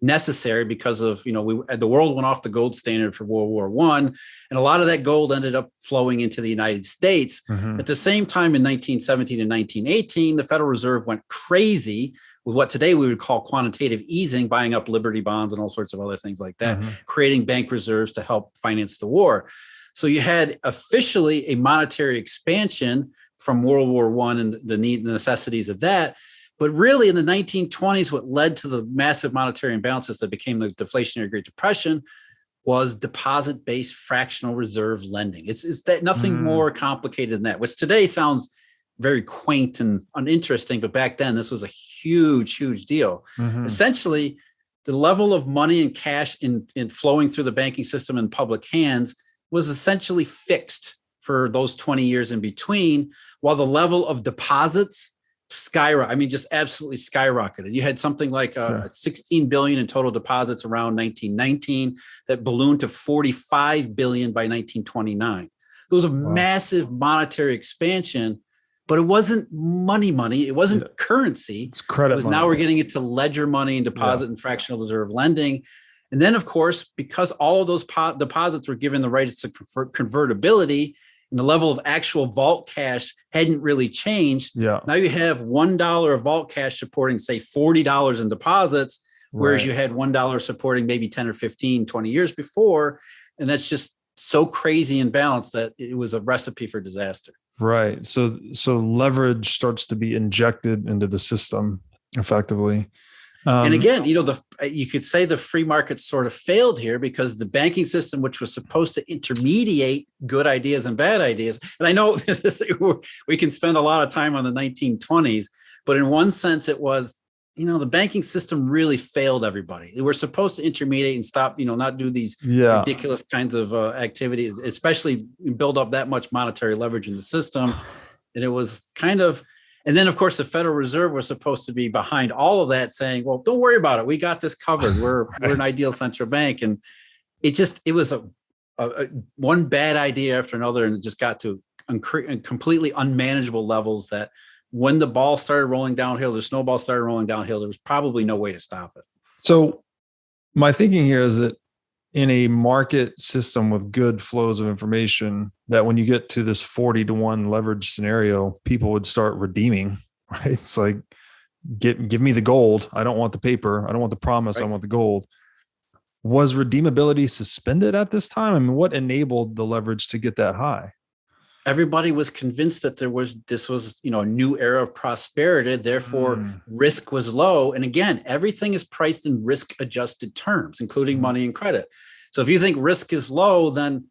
necessary because of, the world went off the gold standard for World War I, and a lot of that gold ended up flowing into the United States. Mm-hmm. At the same time, in 1917 and 1918, the Federal Reserve went crazy with what today we would call quantitative easing, buying up Liberty bonds and all sorts of other things like that, creating bank reserves to help finance the war. So you had officially a monetary expansion from World War I and the necessities of that. But really in the 1920s, what led to the massive monetary imbalances that became the deflationary Great Depression was deposit-based fractional reserve lending. It's that nothing more complicated than that, which today sounds very quaint and uninteresting, but back then this was a huge, huge deal. Essentially, the level of money and cash in flowing through the banking system in public hands was essentially fixed for those 20 years in between, while the level of deposits just absolutely skyrocketed. You had something like 16 billion in total deposits around 1919 that ballooned to 45 billion by 1929. It was a massive monetary expansion, but it wasn't money. It wasn't currency. It's credit. It was money. Now we're getting into ledger money and deposit and fractional reserve lending. And then, of course, because all of those deposits were given the rights to convertibility, and the level of actual vault cash hadn't really changed. Now you have $1 of vault cash supporting, say, $40 in deposits, whereas you had $1 supporting maybe 10 or 15, 20 years before. And that's just so crazy imbalanced that it was a recipe for disaster. Right. So leverage starts to be injected into the system effectively. And again, you could say the free market sort of failed here because the banking system, which was supposed to intermediate good ideas and bad ideas, and I know we can spend a lot of time on the 1920s, but in one sense it was, the banking system really failed everybody. They were supposed to intermediate and stop, not do these ridiculous kinds of activities, especially build up that much monetary leverage in the system. And it was kind of, and then, of course, the Federal Reserve was supposed to be behind all of that, saying, well, don't worry about it. We got this covered. We're an ideal central bank. And it was a one bad idea after another, and it just got to completely unmanageable levels that when the ball started rolling downhill, the snowball started rolling downhill, there was probably no way to stop it. So my thinking here is that in a market system with good flows of information, that when you get to this 40-to-1 leverage scenario, people would start redeeming, right? It's like, give me the gold. I don't want the paper. I don't want the promise. I want the gold. Was redeemability suspended at this time? I mean, what enabled the leverage to get that high? Everybody was convinced that this was a new era of prosperity. Therefore, risk was low. And again, everything is priced in risk-adjusted terms, including money and credit. So if you think risk is low, then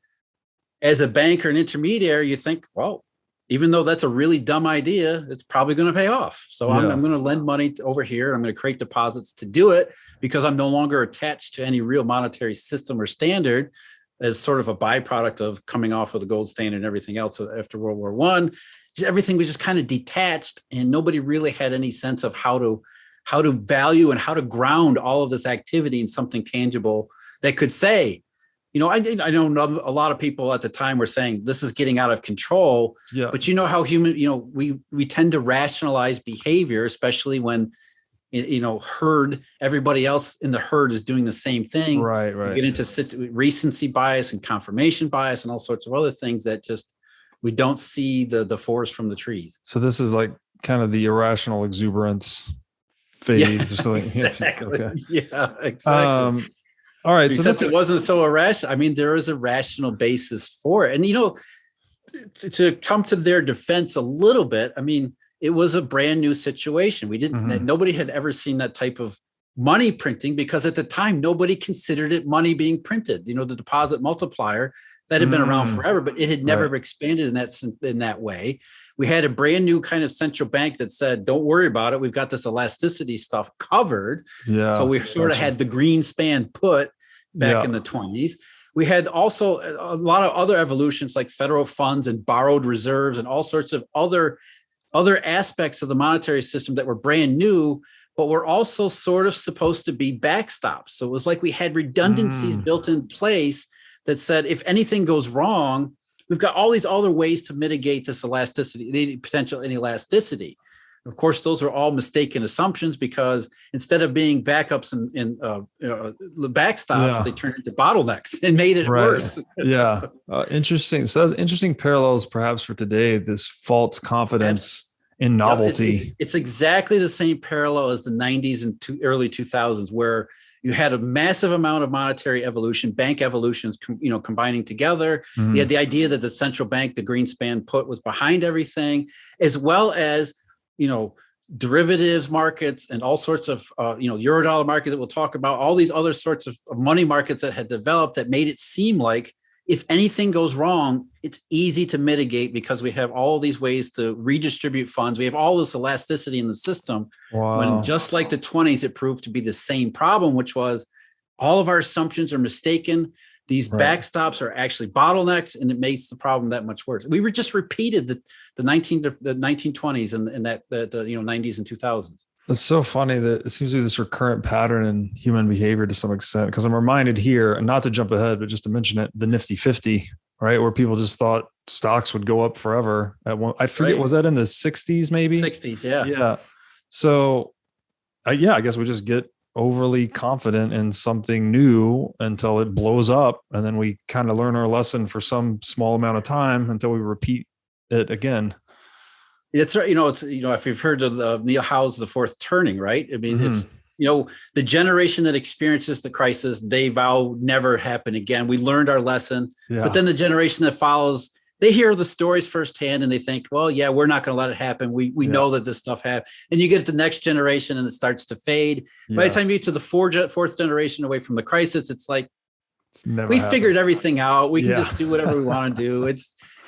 as a bank or an intermediary, you think, well, even though that's a really dumb idea, it's probably going to pay off. So I'm going to lend money over here. I'm going to create deposits to do it because I'm no longer attached to any real monetary system or standard, as sort of a byproduct of coming off of the gold standard and everything else after World War I. Everything was just kind of detached, and nobody really had any sense of how to value and how to ground all of this activity in something tangible that could say, I know a lot of people at the time were saying this is getting out of control, but how human, we tend to rationalize behavior, especially when everybody else in the herd is doing the same thing. Right. You get into recency bias and confirmation bias and all sorts of other things that just, we don't see the forest from the trees. So this is like kind of the irrational exuberance fades or something. Exactly. Okay. Yeah, exactly. All right. Since it wasn't so irrational, I mean, there is a rational basis for it. And, to come to their defense a little bit, I mean, it was a brand new situation. Nobody had ever seen that type of money printing because at the time, nobody considered it money being printed. The deposit multiplier that had been around forever, but it had never expanded in that way. We had a brand new kind of central bank that said, don't worry about it. We've got this elasticity stuff covered. Yeah. So we sort of had the Greenspan Put back in the 20s. We had also a lot of other evolutions like federal funds and borrowed reserves and all sorts of other aspects of the monetary system that were brand new, but were also sort of supposed to be backstops. So it was like we had redundancies built in place that said, if anything goes wrong, we've got all these other ways to mitigate this elasticity, the potential inelasticity. Of course, those are all mistaken assumptions because instead of being backups and backstops, they turned into bottlenecks and made it worse. Interesting. So that's interesting parallels perhaps for today, this false confidence in novelty. It's exactly the same parallel as the 90s and early 2000s, where you had a massive amount of monetary evolution, bank evolutions, combining together. You had the idea that the central bank, the Greenspan Put, was behind everything, as well as, derivatives markets and all sorts of, Eurodollar market that we'll talk about, all these other sorts of money markets that had developed that made it seem like if anything goes wrong, it's easy to mitigate because we have all these ways to redistribute funds. We have all this elasticity in the system. Wow. When just like the 20s, it proved to be the same problem, which was all of our assumptions are mistaken. These backstops are actually bottlenecks, and it makes the problem that much worse. We were just repeated the 1920s and the 90s and 2000s. It's so funny that it seems to be this recurrent pattern in human behavior to some extent, because I'm reminded here, and not to jump ahead, but just to mention it, the Nifty 50, right? Where people just thought stocks would go up forever. I forget, was that in the 60s maybe? 60s, yeah. Yeah. So, I guess we just get overly confident in something new until it blows up. And then we kind of learn our lesson for some small amount of time until we repeat it again. It's right. If you've heard of Neil Howe's The Fourth Turning, right? I mean, it's, the generation that experiences the crisis, they vow never happen again. We learned our lesson, but then the generation that follows, they hear the stories firsthand and they think, well, yeah, we're not going to let it happen. We know that this stuff happened. And you get the next generation and it starts to fade. By the time you get to the fourth generation away from the crisis, it's like, we figured everything out. We can just do whatever we want to do.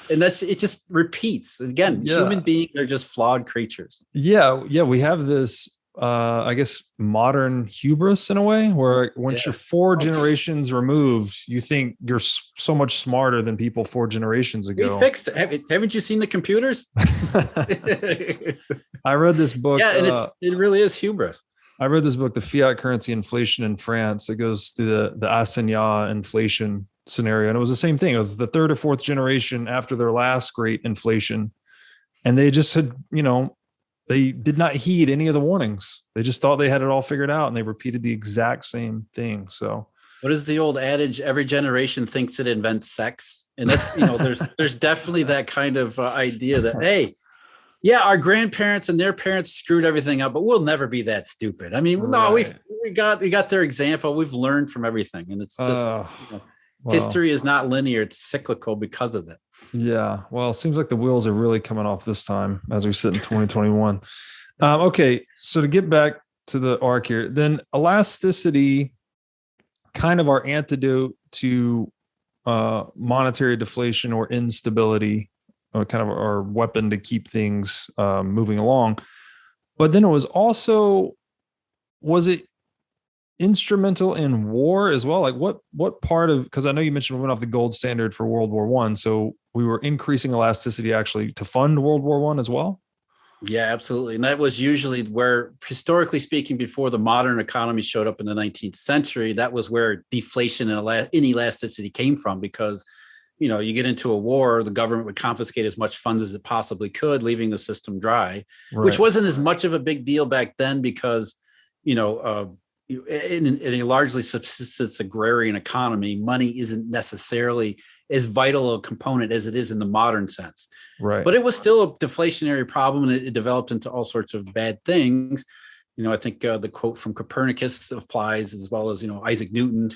It just repeats again. Human beings are just flawed creatures. We have this I guess modern hubris in a way, where once you're 4 generations removed, you think you're so much smarter than people 4 generations ago. We fixed it. Haven't you seen the computers? I read this book. And it really is hubris. I read this book, The Fiat Currency Inflation in France. It goes through the assignat inflation scenario. And it was the same thing. It was the 3rd or 4th generation after their last great inflation. And they just had, they did not heed any of the warnings. They just thought they had it all figured out, and they repeated the exact same thing. So what is the old adage? Every generation thinks it invents sex. And that's, there's definitely that kind of idea that, hey, our grandparents and their parents screwed everything up, but we'll never be that stupid. I mean, no, we got their example. We've learned from everything. And it's just, history is not linear. It's cyclical because of it. Yeah. Well, it seems like the wheels are really coming off this time as we sit in 2021. Okay. So to get back to the arc here, then elasticity, kind of our antidote to monetary deflation or instability, or kind of our weapon to keep things moving along. But then it was also, was it instrumental in war as well? Like what part of, because I know you mentioned we went off the gold standard for World War I, so we were increasing elasticity actually to fund World War I as well? Yeah, absolutely. And that was usually where, historically speaking, before the modern economy showed up in the 19th century, that was where deflation and inelasticity came from, because you get into a war, the government would confiscate as much funds as it possibly could, leaving the system dry, which wasn't as much of a big deal back then because, in a largely subsistence agrarian economy, money isn't necessarily as vital a component as it is in the modern sense. Right. But it was still a deflationary problem, and it developed into all sorts of bad things. I think the quote from Copernicus applies, as well as, Isaac Newton,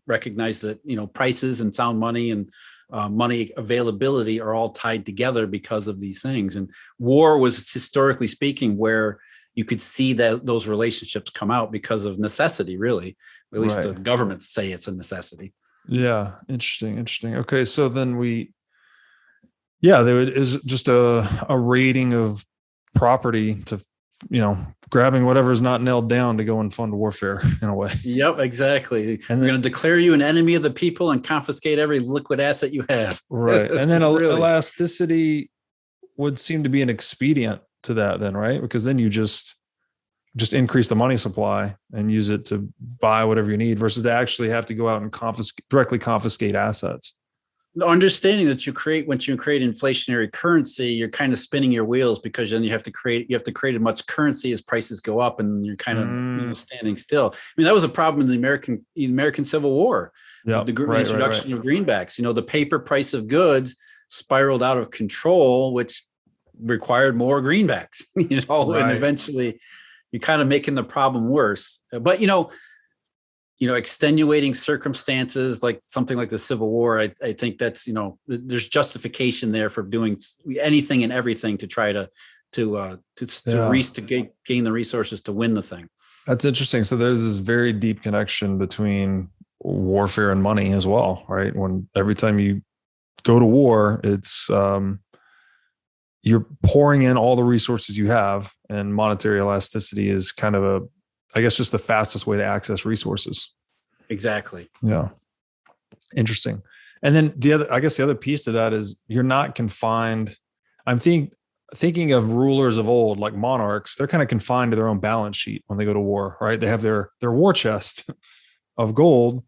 recognized that, prices and sound money and money availability are all tied together because of these things. And war was, historically speaking, where you could see that those relationships come out because of necessity, really. Or at least the governments say it's a necessity. Yeah. Interesting. Okay. So then Yeah, they would is just a rating of property to, grabbing whatever is not nailed down to go and fund warfare in a way. Yep, exactly. And We're going to declare you an enemy of the people and confiscate every liquid asset you have. right. And then Really. elasticity would seem to be an expedient to that then, right? Because then you just increase the money supply and use it to buy whatever you need versus to actually have to go out and directly confiscate assets. Understanding that once you create inflationary currency, you're kind of spinning your wheels, because then you have to create as much currency as prices go up, and you're kind of standing still. I mean, that was a problem in the American Civil War. Yeah, the introduction of greenbacks. The paper price of goods spiraled out of control, which required more greenbacks. And eventually, you're kind of making the problem worse. But extenuating circumstances like something like the Civil War, I think that's, there's justification there for doing anything and everything to try to gain the resources to win the thing. That's interesting. So there's this very deep connection between warfare and money as well, right? When every time you go to war, it's you're pouring in all the resources you have, and monetary elasticity is kind of just the fastest way to access resources. Exactly. Yeah. Interesting. And then the other piece to that is you're not confined. I'm thinking of rulers of old, like monarchs, they're kind of confined to their own balance sheet when they go to war, right? They have their war chest of gold.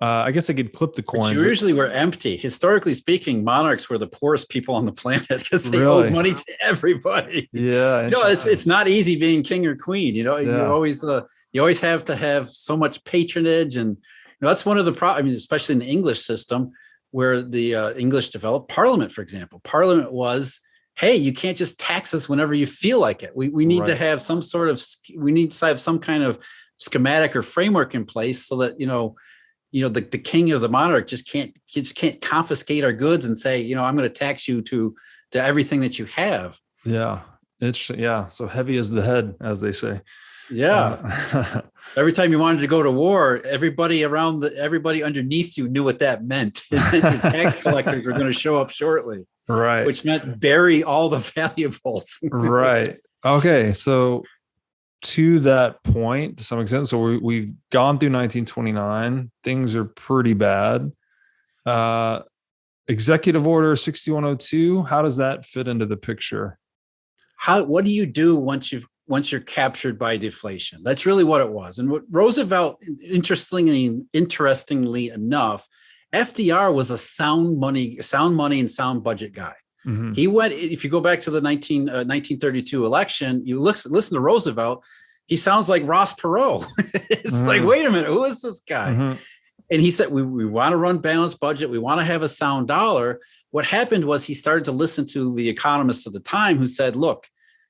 I guess they could clip the coins. Which usually were empty. Historically speaking, monarchs were the poorest people on the planet because they owed money to everybody. Yeah. It's not easy being king or queen. You always have to have so much patronage, and that's one of the problems. I mean, especially in the English system, where the English developed Parliament, for example. Parliament was, hey, you can't just tax us whenever you feel like it. We need to have some kind of schematic or framework in place so that the king or the monarch just can't confiscate our goods and say, I'm going to tax you to everything that you have. Yeah. So heavy is the head, as they say. Yeah. Every time you wanted to go to war, everybody underneath you knew what that meant. Your tax collectors were going to show up shortly. Right. Which meant bury all the valuables. Right. Okay. So to that point, to some extent, so we've gone through 1929. Things are pretty bad. Executive Order 6102. How does that fit into the picture? What do you do once you're captured by deflation? That's really what it was. And what Roosevelt, interestingly enough, FDR was a sound money and sound budget guy. Mm-hmm. He went, if you go back to the 1932 election, you listen to Roosevelt, he sounds like Ross Perot. It's like, wait a minute, who is this guy? Mm-hmm. And he said, we want to run balanced budget. We want to have a sound dollar. What happened was he started to listen to the economists of the time who said, look,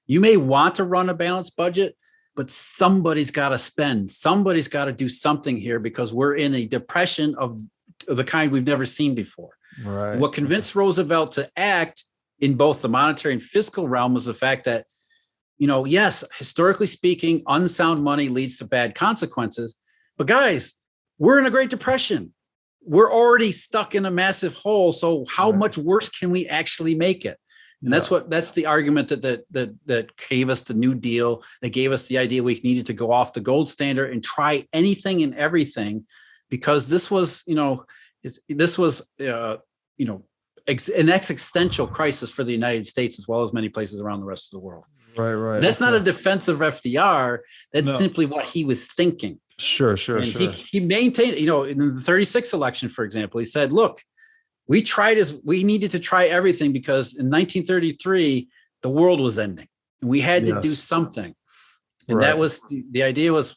you may want to run a balanced budget, but somebody's got to spend. Somebody's got to do something here because we're in a depression of the kind we've never seen before. Right. What convinced Roosevelt to act in both the monetary and fiscal realm was the fact that, yes, historically speaking, unsound money leads to bad consequences. But guys, we're in a Great Depression. We're already stuck in a massive hole. So how much worse can we actually make it? And that's the argument that gave us the New Deal, that gave us the idea we needed to go off the gold standard and try anything and everything, because this was, an existential crisis for the United States as well as many places around the rest of the world. Right. That's not a defense of FDR. That's simply what he was thinking. Sure. He maintained, in the 36 election, for example, he said, look, we needed to try everything because in 1933, the world was ending and we had to do something. And that was the idea was,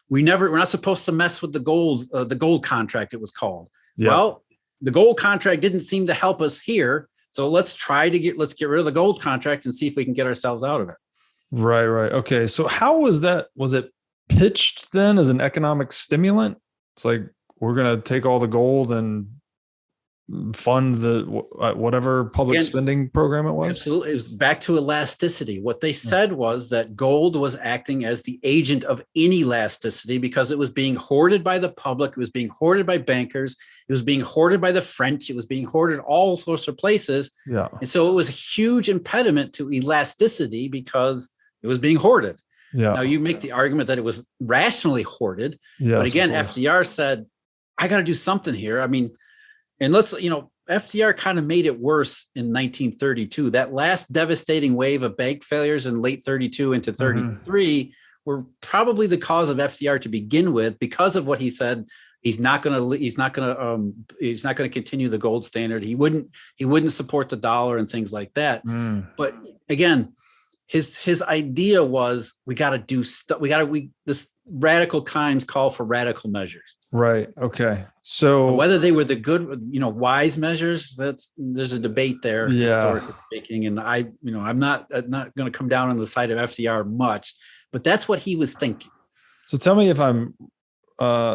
we're not supposed to mess with the gold contract, it was called. Yeah. Well, the gold contract didn't seem to help us here. So let's get rid of the gold contract and see if we can get ourselves out of it. Right. Okay. So how was that? Was it pitched then as an economic stimulant? It's like, we're going to take all the gold and fund the whatever public spending program it was? Absolutely. It was back to elasticity. What they said was that gold was acting as the agent of inelasticity because it was being hoarded by the public. It was being hoarded by bankers. It was being hoarded by the French. It was being hoarded all sorts of places. Yeah. And so it was a huge impediment to elasticity because it was being hoarded. Yeah. Now you make the argument that it was rationally hoarded. Yes, but again, FDR said, I got to do something here. I mean, and FDR kind of made it worse in 1932. That last devastating wave of bank failures in late 32 into 33 were probably the cause of FDR to begin with, because of what he said. He's not going to continue the gold standard. He wouldn't support the dollar and things like that. But again, his idea was we got to do stuff. This radical times call for radical measures. Right. Okay. So whether they were the good, wise measures, there's a debate there, historically speaking. And I'm not going to come down on the side of FDR much, but that's what he was thinking. So tell me if I'm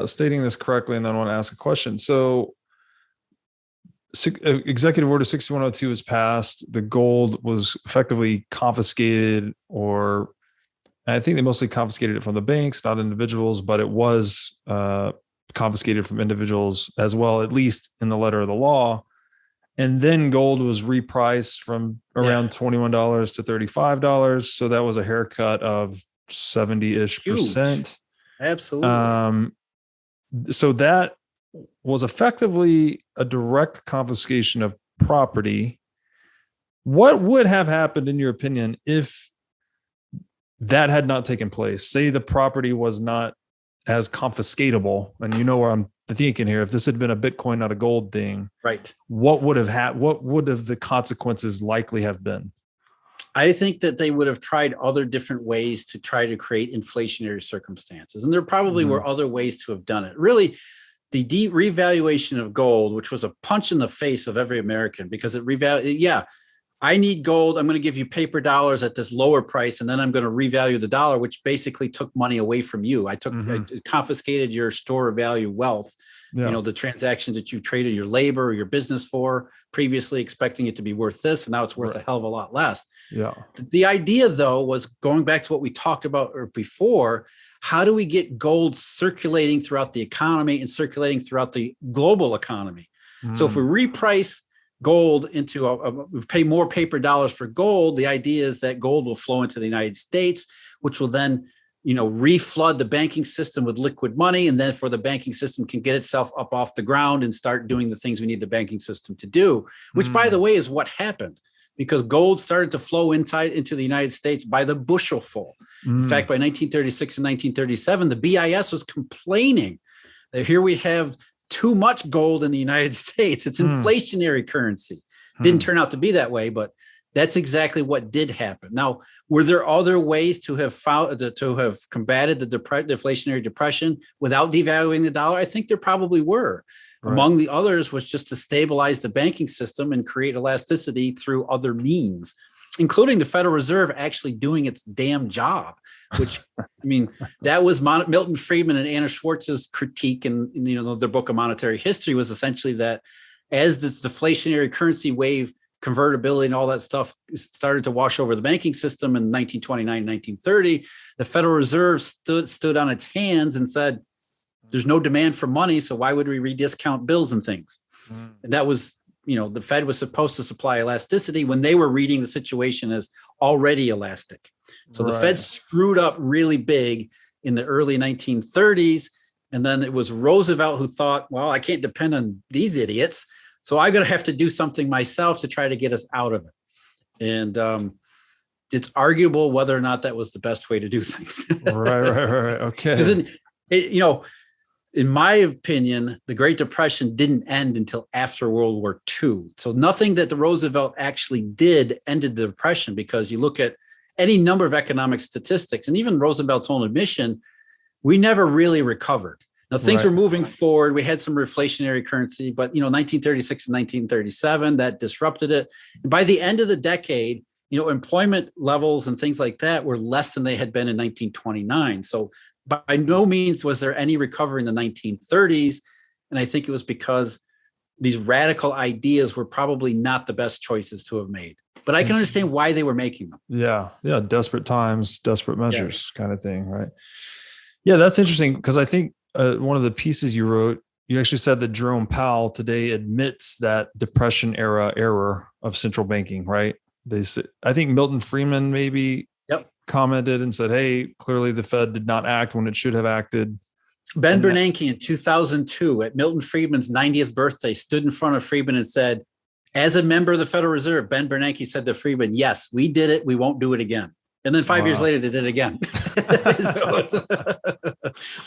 stating this correctly, and then I want to ask a question. So Executive Order 6102 was passed. The gold was effectively confiscated, or I think they mostly confiscated it from the banks, not individuals, but it was confiscated from individuals as well, at least in the letter of the law. And then gold was repriced from around $21 to $35. So that was a haircut of 70-ish%. Absolutely. So that was effectively a direct confiscation of property. What would have happened, in your opinion, if that had not taken place? Say the property was not as confiscatable, and you know where I'm thinking here. If this had been a Bitcoin, not a gold thing, right? What would have the consequences likely have been? I think that they would have tried other different ways to try to create inflationary circumstances, and there probably were other ways to have done it. Really, the revaluation of gold, which was a punch in the face of every American, because it I need gold. I'm going to give you paper dollars at this lower price, and then I'm going to revalue the dollar, which basically took money away from you. I confiscated your store of value wealth, the transactions that you traded your labor or your business for previously, expecting it to be worth this, and now it's worth a hell of a lot less. Yeah. The idea, though, was going back to what we talked about before. How do we get gold circulating throughout the economy and circulating throughout the global economy? So if we reprice gold into we pay more paper dollars for gold, the idea is that gold will flow into the United States, which will then, reflood the banking system with liquid money. And then the banking system can get itself up off the ground and start doing the things we need the banking system to do, which by the way, is what happened, because gold started to flow into the United States by the bushelful. In fact, by 1936 and 1937, the BIS was complaining that here we have too much gold in the United States. It's inflationary currency. Didn't turn out to be that way, but that's exactly what did happen. Now, were there other ways to have combated the deflationary depression without devaluing the dollar? I think there probably were. Right. Among the others was just to stabilize the banking system and create elasticity through other means, including the Federal Reserve actually doing its damn job, which, that was Milton Friedman and Anna Schwartz's critique in their book of Monetary History, was essentially that as this deflationary currency wave, convertibility and all that stuff started to wash over the banking system in 1929, 1930, the Federal Reserve stood on its hands and said, there's no demand for money, so why would we rediscount bills and things? And that was, the Fed was supposed to supply elasticity when they were reading the situation as already elastic. So the Fed screwed up really big in the early 1930s. And then it was Roosevelt who thought, well, I can't depend on these idiots, so I'm going to have to do something myself to try to get us out of it. And it's arguable whether or not that was the best way to do things. Right. Okay. Because in my opinion, the Great Depression didn't end until after World War II. So nothing that the Roosevelt actually did ended the Depression, because you look at any number of economic statistics, and even Roosevelt's own admission, we never really recovered. Now, things were moving forward. We had some reflationary currency, but 1936 and 1937, that disrupted it. And by the end of the decade, employment levels and things like that were less than they had been in 1929. So by no means was there any recovery in the 1930s. And I think it was because these radical ideas were probably not the best choices to have made. But I can understand why they were making them. Yeah. Yeah. Desperate times, desperate measures kind of thing. Right. Yeah. That's interesting because I think one of the pieces you wrote, you actually said that Jerome Powell today admits that Depression era error of central banking, right? I think Milton Friedman maybe commented and said, hey, clearly the Fed did not act when it should have acted. Ben Bernanke in 2002 at Milton Friedman's 90th birthday stood in front of Friedman and said, as a member of the Federal Reserve, Ben Bernanke said to Friedman, yes, we did it. We won't do it again. And then 5 years later, they did it again. So it's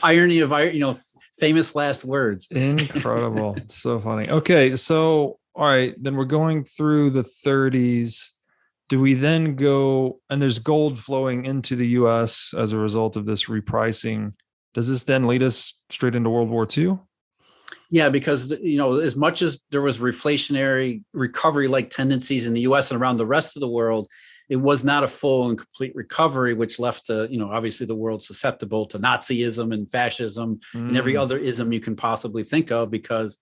irony of, famous last words. Incredible. It's so funny. Okay. So, all right, then we're going through the 30s. Do we then go, and there's gold flowing into the US as a result of this repricing. Does this then lead us straight into World War II? Yeah, because, as much as there was reflationary recovery-like tendencies in the US and around the rest of the world, it was not a full and complete recovery, which left obviously the world susceptible to Nazism and fascism and every other ism you can possibly think of, because,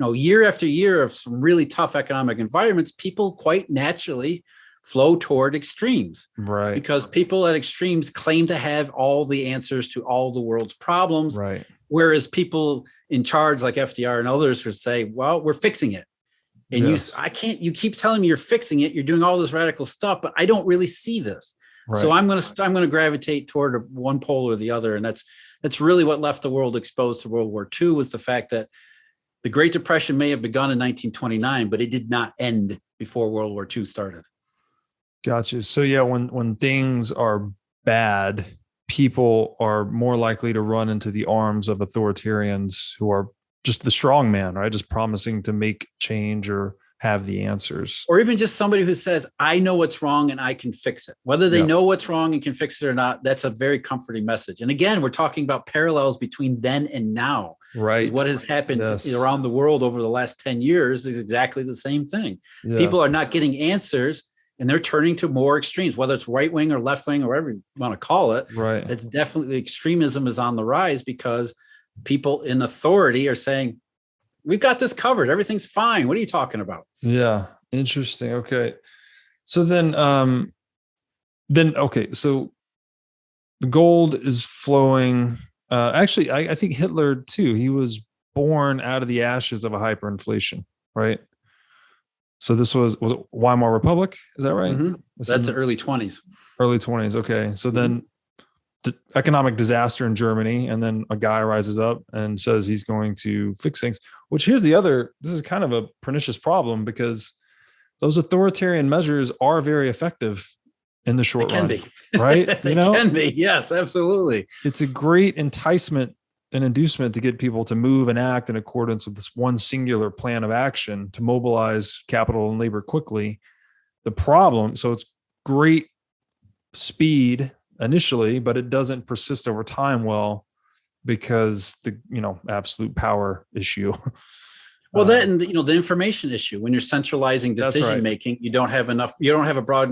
year after year of some really tough economic environments, people quite naturally flow toward extremes, right? Because people at extremes claim to have all the answers to all the world's problems, right? Whereas people in charge like FDR and others would say, well, we're fixing it. And you keep telling me you're fixing it. You're doing all this radical stuff, but I don't really see this. Right. So I'm going to gravitate toward one pole or the other. And that's really what left the world exposed to World War II, was the fact that the Great Depression may have begun in 1929, but it did not end before World War II started. Gotcha. So yeah, when things are bad, people are more likely to run into the arms of authoritarians who are just the strong man, right? Just promising to make change or have the answers. Or even just somebody who says, I know what's wrong and I can fix it. Whether they know what's wrong and can fix it or not, that's a very comforting message. And again, we're talking about parallels between then and now. Right. What has happened around the world over the last 10 years is exactly the same thing. Yes. People are not getting answers, and they're turning to more extremes, whether it's right wing or left wing or whatever you want to call it. Right. It's definitely, extremism is on the rise because people in authority are saying, we've got this covered. Everything's fine. What are you talking about? Yeah. Interesting. Okay. So then, so the gold is flowing. Actually, I think Hitler too, he was born out of the ashes of a hyperinflation, right? So this was it Weimar Republic? Is that right? Mm-hmm. That's the early 20s. Early 20s. Okay. So then economic disaster in Germany, and then a guy rises up and says he's going to fix things, which this is kind of a pernicious problem, because those authoritarian measures are very effective in the short run. They can be. Right? They can be. Yes, absolutely. It's a great enticement and inducement to get people to move and act in accordance with this one singular plan of action to mobilize capital and labor quickly. The problem, so it's great speed initially, but it doesn't persist over time well, because the absolute power issue. Well, that and the information issue. When you're centralizing decision making, you don't have a broad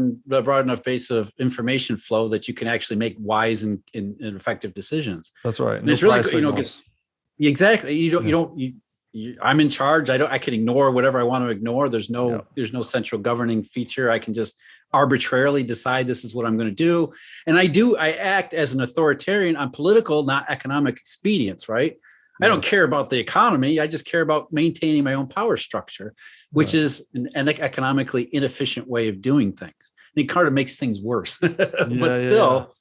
enough base of information flow that you can actually make wise and effective decisions. That's right. And it's really exactly. I'm in charge. I can ignore whatever I want to ignore. There's no central governing feature. I can just arbitrarily decide this is what I'm going to do. And I act as an authoritarian on political, not economic expedience, right? I don't care about the economy. I just care about maintaining my own power structure, which is an economically inefficient way of doing things. And it kind of makes things worse. But still,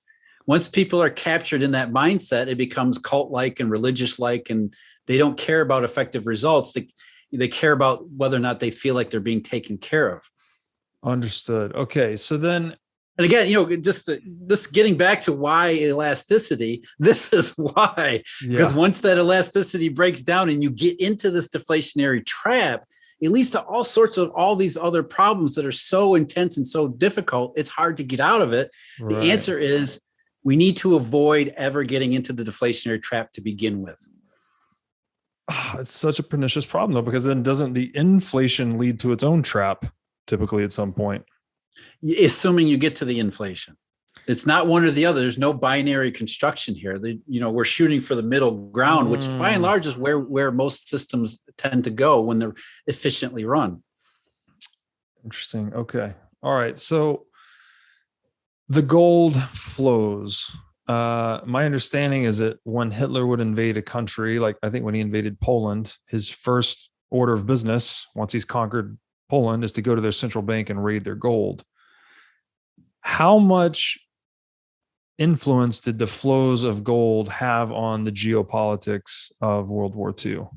once people are captured in that mindset, it becomes cult-like and religious-like, and they don't care about effective results. They care about whether or not they feel like they're being taken care of. Understood. Okay. So then, and again, just getting back to why elasticity, this is why, because once that elasticity breaks down and you get into this deflationary trap, it leads to all these other problems that are so intense and so difficult. It's hard to get out of it. Right. The answer is we need to avoid ever getting into the deflationary trap to begin with. It's such a pernicious problem, though, because then doesn't the inflation lead to its own trap typically at some point? Assuming you get to the inflation. It's not one or the other. There's no binary construction here. We're shooting for the middle ground, which by and large is where most systems tend to go when they're efficiently run. Interesting. Okay. All right. So the gold flows. My understanding is that when Hitler would invade a country, like I think when he invaded Poland, his first order of business, once he's conquered Poland, is to go to their central bank and raid their gold. How much influence did the flows of gold have on the geopolitics of World War II?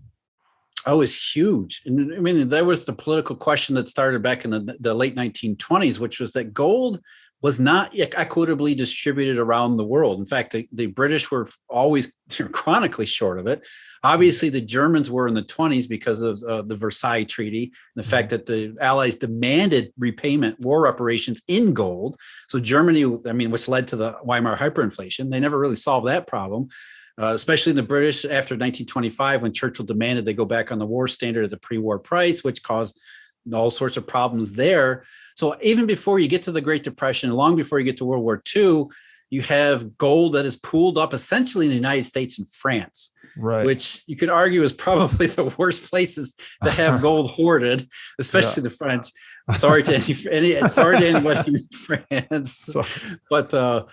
Oh, it's huge. And I mean, there was the political question that started back in the late 1920s, which was that gold was not equitably distributed around the world. In fact, the British were always chronically short of it. Obviously, the Germans were in the 20s because of the Versailles Treaty, and the fact that the Allies demanded repayment, war reparations in gold. So Germany, which led to the Weimar hyperinflation, they never really solved that problem. Especially in the British after 1925, when Churchill demanded they go back on the war standard at the pre-war price, which caused all sorts of problems there. So even before you get to the Great Depression, long before you get to World War II, you have gold that is pooled up essentially in the United States and France, right? Which you could argue is probably the worst places to have gold hoarded, especially the French. Sorry to anybody in France, but.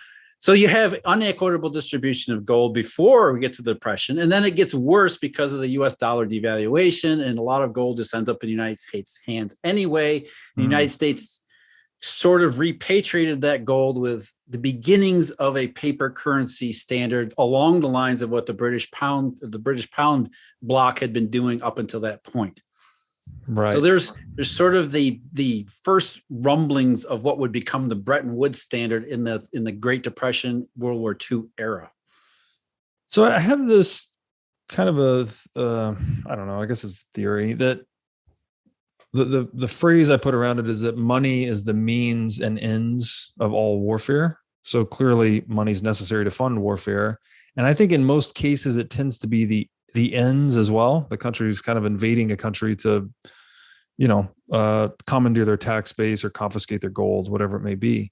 So you have unequitable distribution of gold before we get to the Depression, and then it gets worse because of the U.S. dollar devaluation, and a lot of gold just ends up in the United States' hands anyway. The United States sort of repatriated that gold with the beginnings of a paper currency standard along the lines of what the British pound bloc had been doing up until that point. Right. So there's sort of the first rumblings of what would become the Bretton Woods standard in the Great Depression, World War II era. So I have this kind of I don't know, I guess it's theory that the phrase I put around it is that money is the means and ends of all warfare. So clearly money is necessary to fund warfare. And I think in most cases it tends to be the ends as well. The country is kind of invading a country to, commandeer their tax base or confiscate their gold, whatever it may be.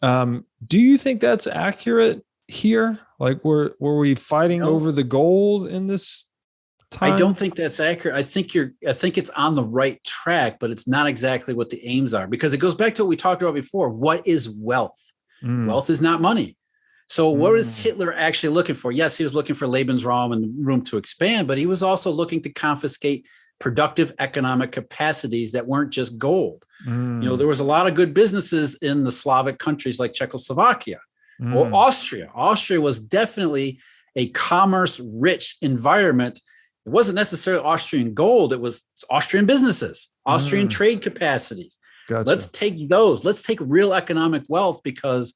Do you think that's accurate here? Like, were we fighting over the gold in this time? I don't think that's accurate. I think it's on the right track, but it's not exactly what the aims are, because it goes back to what we talked about before. What is wealth? Wealth is not money. So what is Hitler actually looking for? Yes, he was looking for Lebensraum and room to expand, but he was also looking to confiscate productive economic capacities that weren't just gold. There was a lot of good businesses in the Slavic countries like Czechoslovakia or Austria. Austria was definitely a commerce-rich environment. It wasn't necessarily Austrian gold. It was Austrian businesses, Austrian trade capacities. Gotcha. Let's take those. Let's take real economic wealth, because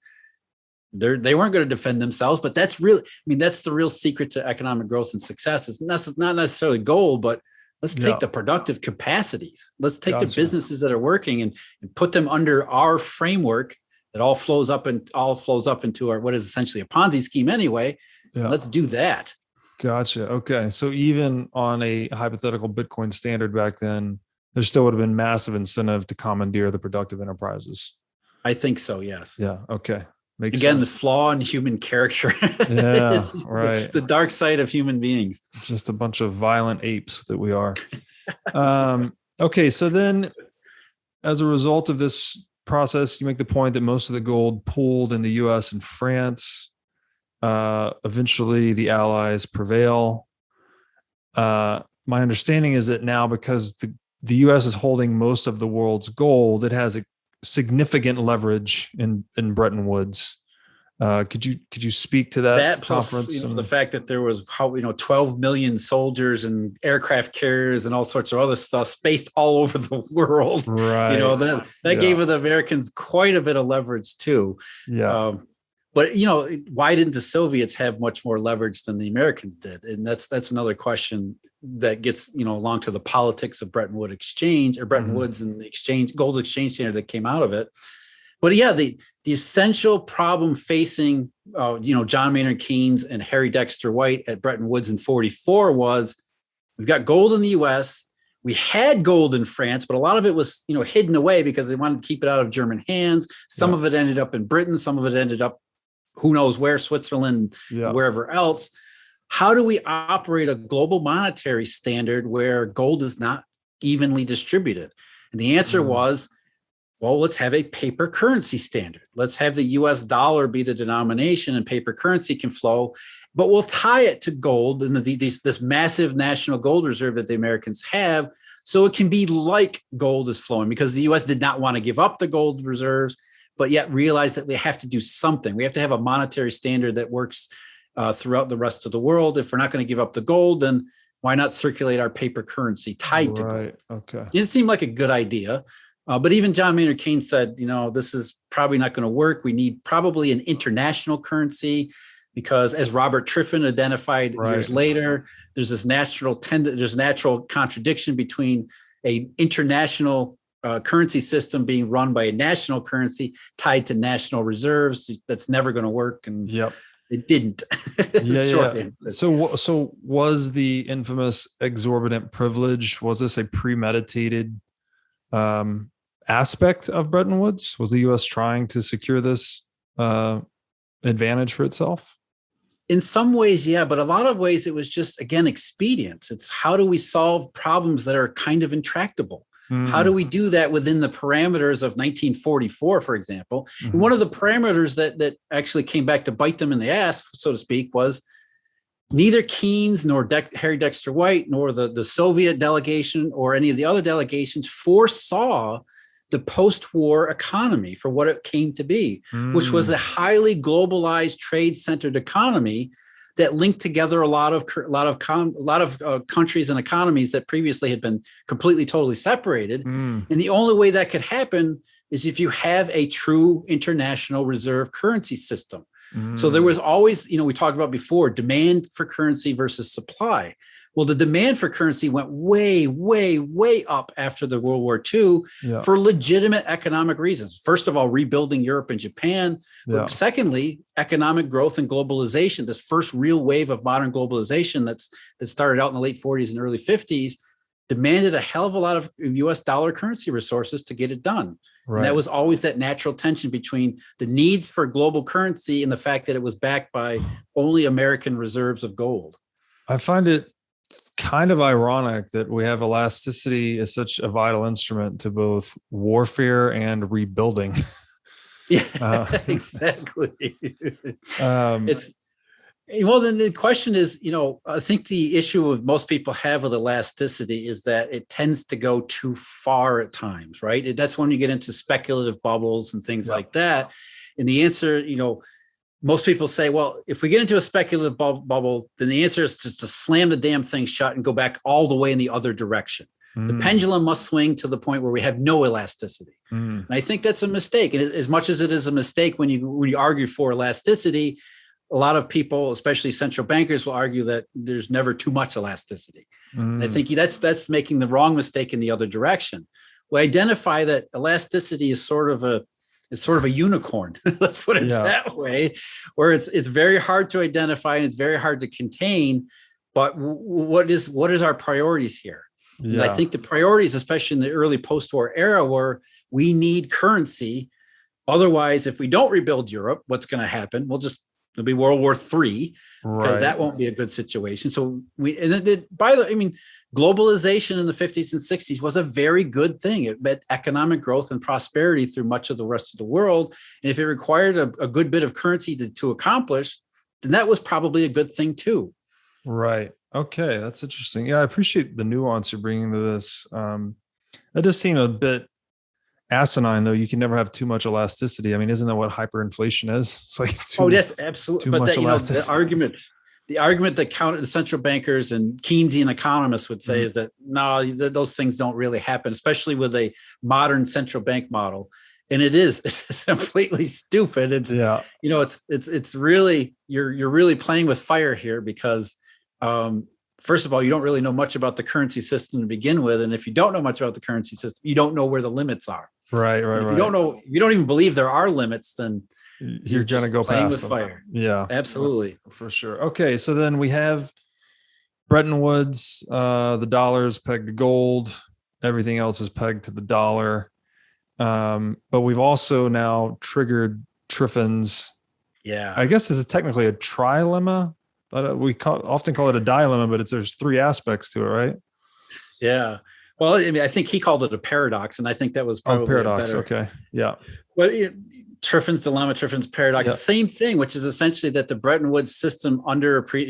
they weren't going to defend themselves, but that's the real secret to economic growth and success. It's not necessarily gold, but let's take the productive capacities. Let's take the businesses that are working and put them under our framework that all flows up into our, what is essentially a Ponzi scheme anyway. Yeah. Let's do that. Gotcha. Okay. So even on a hypothetical Bitcoin standard back then, there still would have been massive incentive to commandeer the productive enterprises. I think so. Yes. Yeah. Okay. Makes Again, sense. The flaw in human character is right. The dark side of human beings. Just a bunch of violent apes that we are. Okay. So then as a result of this process, you make the point that most of the gold pooled in the US and France. Eventually the Allies prevail. My understanding is that now, because the US is holding most of the world's gold, it has a significant leverage in Bretton Woods. Could you speak to that plus, conference? The fact that there was 12 million soldiers and aircraft carriers and all sorts of other stuff spaced all over the world. Right. That gave the Americans quite a bit of leverage too. Yeah. But why didn't the Soviets have much more leverage than the Americans did? And that's another question that gets along to the politics of Bretton Woods exchange, or Bretton Woods and the gold exchange standard that came out of it. But the essential problem facing John Maynard Keynes and Harry Dexter White at Bretton Woods in 1944 was, we've got gold in the U.S. we had gold in France, but a lot of it was, hidden away because they wanted to keep it out of German hands. Some of it ended up in Britain. Some of it ended up, who knows where, Switzerland, wherever else. How do we operate a global monetary standard where gold is not evenly distributed? And the answer was, well, let's have a paper currency standard. Let's have the US dollar be the denomination and paper currency can flow, but we'll tie it to gold and this massive national gold reserve that the Americans have, so it can be like gold is flowing, because the US did not want to give up the gold reserves, but yet realize that we have to do something. We have to have a monetary standard that works throughout the rest of the world. If we're not going to give up the gold, then why not circulate our paper currency tied to gold? Okay. It seemed like a good idea. But even John Maynard Keynes said, this is probably not going to work. We need probably an international currency, because as Robert Triffin identified years later, there's this natural contradiction between an international currency system being run by a national currency tied to national reserves. That's never going to work. And it didn't. So was the infamous exorbitant privilege, was this a premeditated aspect of Bretton Woods? Was the U.S. trying to secure this advantage for itself? In some ways, yeah, but a lot of ways it was just, again, expedience. It's how do we solve problems that are kind of intractable? How do we do that within the parameters of 1944, for example? And one of the parameters that actually came back to bite them in the ass, so to speak, was neither Keynes nor Harry Dexter White nor the Soviet delegation or any of the other delegations foresaw the post-war economy for what it came to be, which was a highly globalized, trade-centered economy that linked together a lot of countries and economies that previously had been completely, totally separated. And the only way that could happen is if you have a true international reserve currency system. So there was always, we talked about before, demand for currency versus supply. Well, the demand for currency went way, way, way up after the World War II for legitimate economic reasons. First of all, rebuilding Europe and Japan. But secondly, economic growth and globalization, this first real wave of modern globalization that started out in the late 40s and early 50s, demanded a hell of a lot of US dollar currency resources to get it done. Right. And that was always that natural tension between the needs for global currency and the fact that it was backed by only American reserves of gold. I find it kind of ironic that we have elasticity as such a vital instrument to both warfare and rebuilding. Exactly. Then the question is, I think the issue of most people have with elasticity is that it tends to go too far at times, right? That's when you get into speculative bubbles and things like that. And the answer, most people say, well, if we get into a speculative bubble, then the answer is just to slam the damn thing shut and go back all the way in the other direction. The pendulum must swing to the point where we have no elasticity. And I think that's a mistake. And as much as it is a mistake when you argue for elasticity, a lot of people, especially central bankers, will argue that there's never too much elasticity. And I think that's making the wrong mistake in the other direction. We identify that elasticity is sort of a unicorn. Let's put it that way, where it's very hard to identify and it's very hard to contain. But what is our priorities here? And I think the priorities, especially in the early post-war era, were we need currency. Otherwise, if we don't rebuild Europe, what's going to happen? There'll be World War III, because that won't be a good situation. So globalization in the 50s and 60s was a very good thing. It meant economic growth and prosperity through much of the rest of the world. And if it required a good bit of currency to accomplish, then that was probably a good thing too. Right. Okay. That's interesting. Yeah. I appreciate the nuance you're bringing to this. That does seem a bit asinine, though. You can never have too much elasticity. I mean, isn't that what hyperinflation is? It's like yes, absolutely. But the argument that the central bankers and Keynesian economists would say is that no, those things don't really happen, especially with a modern central bank model. And it's completely stupid. It's really you're really playing with fire here, because first of all, you don't really know much about the currency system to begin with, and if you don't know much about the currency system, you don't know where the limits are. Right. If you don't even believe there are limits, then you're going to go past with them. fire. Yeah, absolutely, for sure. Okay, so then we have Bretton Woods, the dollar is pegged to gold. Everything else is pegged to the dollar. But we've also now triggered Triffin's. Yeah. I guess this is technically a trilemma, but we often call it a dilemma, but there's three aspects to it, right? Yeah. Well, I mean, I think he called it a paradox, and I think that was probably paradox. better. Okay. Yeah. Well, Triffin's dilemma, Triffin's paradox, Yeah. same thing, which is essentially that the Bretton Woods system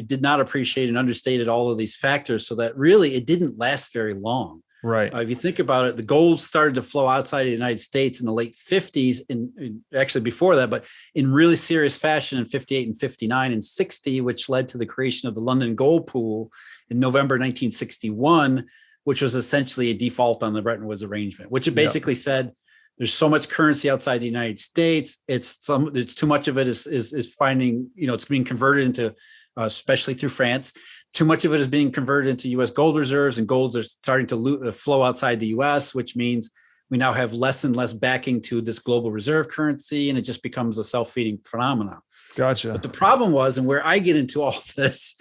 did not appreciate and understated all of these factors, so that really it didn't last very long. Right. If you think about it, the gold started to flow outside of the United States in the late 50s, and actually before that, but in really serious fashion in 58 and 59 and 60, which led to the creation of the London Gold Pool in November 1961, which was essentially a default on the Bretton Woods arrangement, which it basically said there's so much currency outside the United States. It's too much of it is finding, it's being converted into, especially through France. Too much of it is being converted into U.S. gold reserves, and golds are starting to flow outside the U.S., which means we now have less and less backing to this global reserve currency, and it just becomes a self-feeding phenomenon. Gotcha. But the problem was, and where I get into all this,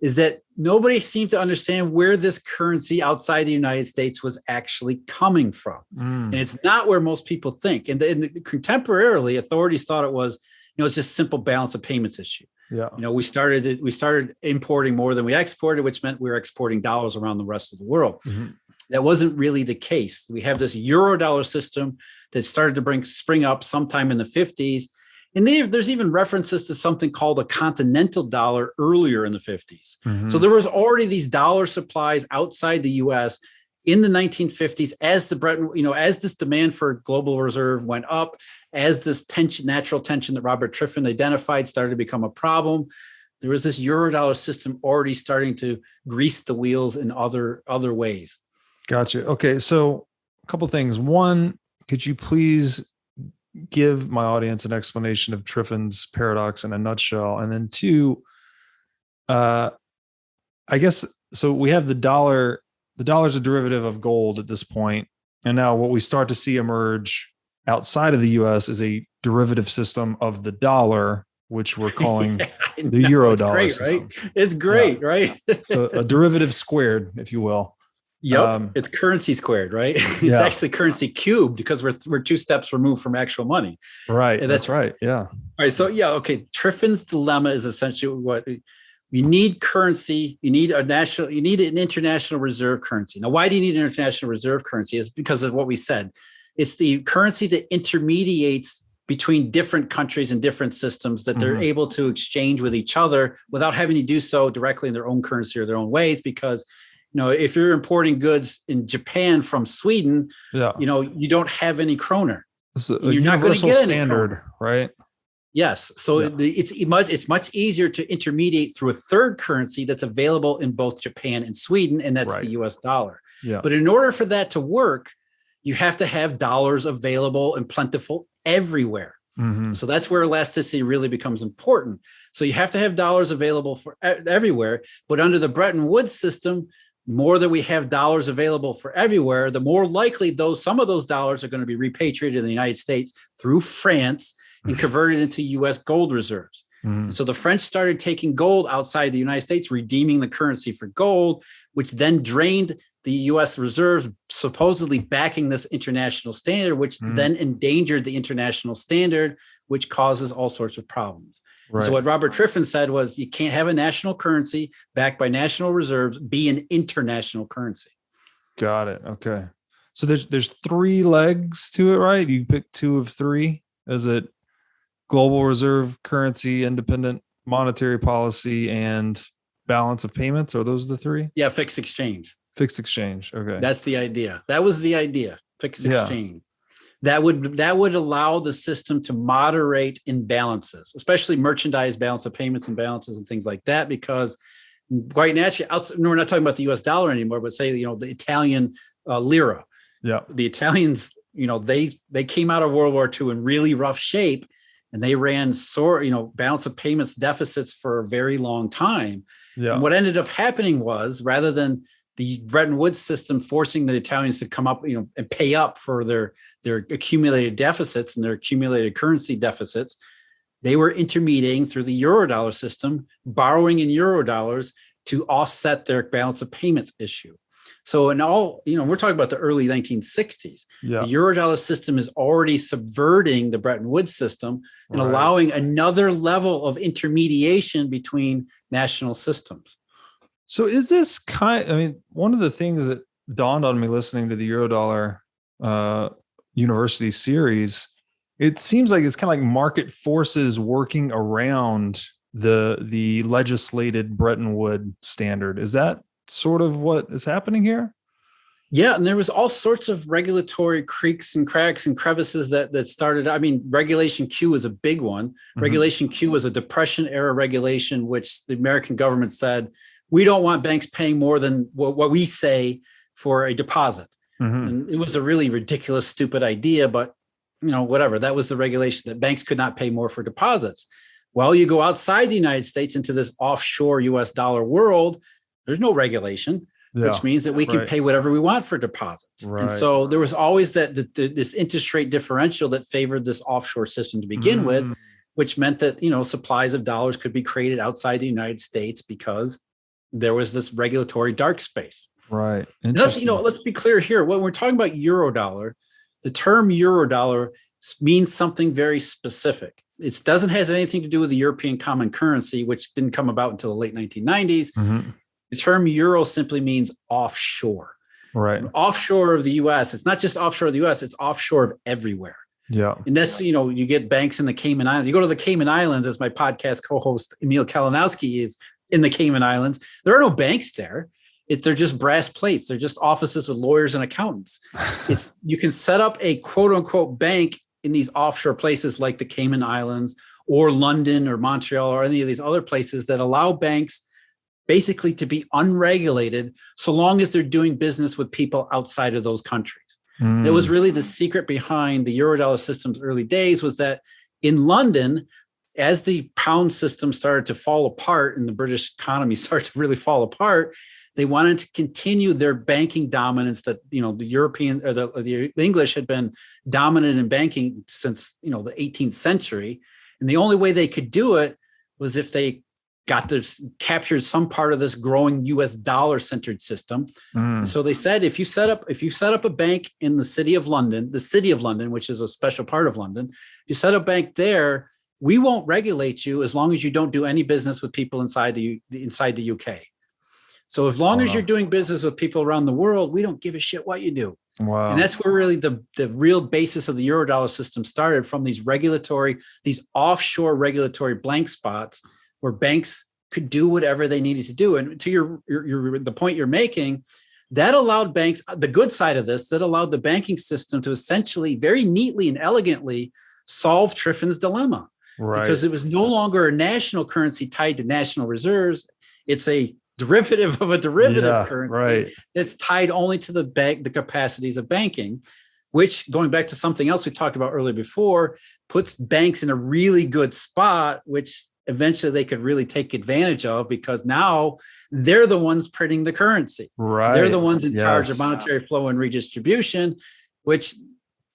is that nobody seemed to understand where this currency outside the United States was actually coming from. And it's not where most people think. And contemporarily, authorities thought it was, it's just simple balance of payments issue. Yeah. We started importing more than we exported, which meant we were exporting dollars around the rest of the world. Mm-hmm. That wasn't really the case. We have this Eurodollar system that started to spring up sometime in the 50s. And there's even references to something called a continental dollar earlier in the 50s. Mm-hmm. So there was already these dollar supplies outside the U.S. in the 1950s as as this demand for global reserve went up, as this natural tension that Robert Triffin identified started to become a problem. There was this Eurodollar system already starting to grease the wheels in other ways. Gotcha. Okay, so a couple things. One, could you please give my audience an explanation of Triffin's paradox in a nutshell? And then two, I guess, so we have the dollar. The dollar is a derivative of gold at this point. And now what we start to see emerge outside of the US is a derivative system of the dollar, which we're calling the Eurodollar system. Right? It's great, right? So a derivative squared, if you will. Yep, it's currency squared, right? It's actually currency cubed because we're two steps removed from actual money. Right, and that's right, yeah. All right, so okay, Triffin's dilemma is essentially what you need: currency. You need an international reserve currency. Now, why do you need an international reserve currency? Is because of what we said. It's the currency that intermediates between different countries and different systems that they're able to exchange with each other without having to do so directly in their own currency or their own ways, because if you're importing goods in Japan from Sweden, you don't have any kroner. You're not going to get standard, any right? Yes. So it's much easier to intermediate through a third currency that's available in both Japan and Sweden, and that's the US dollar. Yeah. But in order for that to work, you have to have dollars available and plentiful everywhere. Mm-hmm. So that's where elasticity really becomes important. So you have to have dollars available for everywhere. But under the Bretton Woods system, more that we have dollars available for everywhere, the more likely some of those dollars are going to be repatriated in the United States through France and converted into U.S. gold reserves. Mm-hmm. So the French started taking gold outside the United States, redeeming the currency for gold, which then drained the U.S. reserves, supposedly backing this international standard, which then endangered the international standard, which causes all sorts of problems. Right. So what Robert Triffin said was, you can't have a national currency backed by national reserves be an international currency. Got it. Okay. So there's three legs to it, right? You pick two of three. Is it global reserve currency, independent monetary policy, and balance of payments? Are those the three? Yeah, fixed exchange. Fixed exchange. Okay. That's the idea. That was the idea. Fixed exchange. That would allow the system to moderate imbalances, especially merchandise balance of payments and balances and things like that, because quite naturally, we're not talking about the US dollar anymore, but say, the Italian lira. Yeah. The Italians, they came out of World War II in really rough shape, and they ran balance of payments deficits for a very long time. Yeah. And what ended up happening was, rather than the Bretton Woods system forcing the Italians to come up, and pay up for their accumulated deficits and their accumulated currency deficits, they were intermediating through the Eurodollar system, borrowing in Eurodollars to offset their balance of payments issue. So in all, we're talking about the early 1960s. Yeah. The Eurodollar system is already subverting the Bretton Woods system and allowing another level of intermediation between national systems. So is this one of the things that dawned on me listening to the Eurodollar University series, it seems like it's kind of like market forces working around the legislated Bretton Woods standard. Is that sort of what is happening here? Yeah, and there was all sorts of regulatory creaks and cracks and crevices that started. I mean, Regulation Q is a big one. Mm-hmm. Regulation Q was a Depression era regulation, which the American government said, we don't want banks paying more than what we say for a deposit. Mm-hmm. And it was a really ridiculous, stupid idea, but whatever. That was the regulation, that banks could not pay more for deposits. Well, you go outside the United States into this offshore US dollar world, there's no regulation, which means that we can pay whatever we want for deposits. Right. And so there was always this interest rate differential that favored this offshore system to begin with, which meant that, supplies of dollars could be created outside the United States because there was this regulatory dark space. Right. Let's be clear here. When we're talking about Eurodollar, the term Eurodollar means something very specific. It doesn't have anything to do with the European common currency, which didn't come about until the late 1990s. Mm-hmm. The term euro simply means offshore. Right. Offshore of the US. It's not just offshore of the US, it's offshore of everywhere. Yeah. And that's, you get banks in the Cayman Islands. You go to the Cayman Islands, as my podcast co-host Emil Kalinowski is in the Cayman Islands. There are no banks there. They're just brass plates. They're just offices with lawyers and accountants. You can set up a quote unquote bank in these offshore places like the Cayman Islands or London or Montreal or any of these other places that allow banks basically to be unregulated so long as they're doing business with people outside of those countries. It was really the secret behind the Eurodollar system's early days, was that in London, as the pound system started to fall apart and the British economy started to really fall apart, they wanted to continue their banking dominance that, the European or the English had been dominant in banking since, the 18th century. And the only way they could do it was if they captured some part of this growing US dollar centered system. So they said, if you set up a bank in the city of London, which is a special part of London, if you set up a bank there, we won't regulate you as long as you don't do any business with people inside the UK. So as long as you're doing business with people around the world, we don't give a shit what you do. Wow. And that's where really the real basis of the Eurodollar system started, from these offshore regulatory blank spots where banks could do whatever they needed to do. And to the point you're making, that allowed banks, the good side of this, that allowed the banking system to essentially very neatly and elegantly solve Triffin's dilemma. Right. Because it was no longer a national currency tied to national reserves. It's a derivative of a derivative currency that's tied only to the capacities of banking, which, going back to something else we talked about earlier before, puts banks in a really good spot, which eventually they could really take advantage of, because now they're the ones printing the currency. Right. They're the ones in charge of monetary flow and redistribution, which,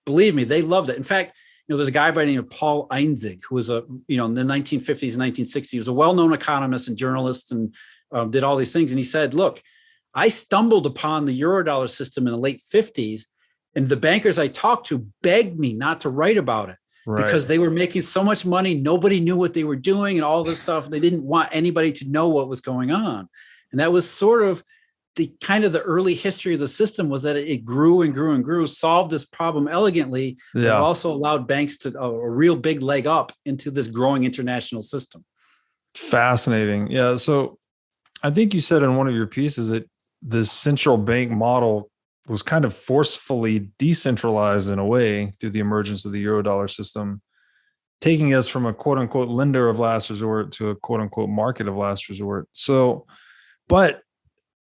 believe me, they loved it. In fact, there's a guy by the name of Paul Einzig, who was in the 1950s and 1960s, he was a well-known economist and journalist and did all these things. And he said, look, I stumbled upon the Eurodollar system in the late 50s, and the bankers I talked to begged me not to write about it because they were making so much money. Nobody knew what they were doing and all this stuff. They didn't want anybody to know what was going on. And that was sort of the early history of the system, was that it grew and grew and grew, solved this problem elegantly, but also allowed banks to a real big leg up into this growing international system. Fascinating. Yeah. So I think you said in one of your pieces that the central bank model was kind of forcefully decentralized in a way through the emergence of the Eurodollar system, taking us from a quote unquote lender of last resort to a quote unquote market of last resort. So, but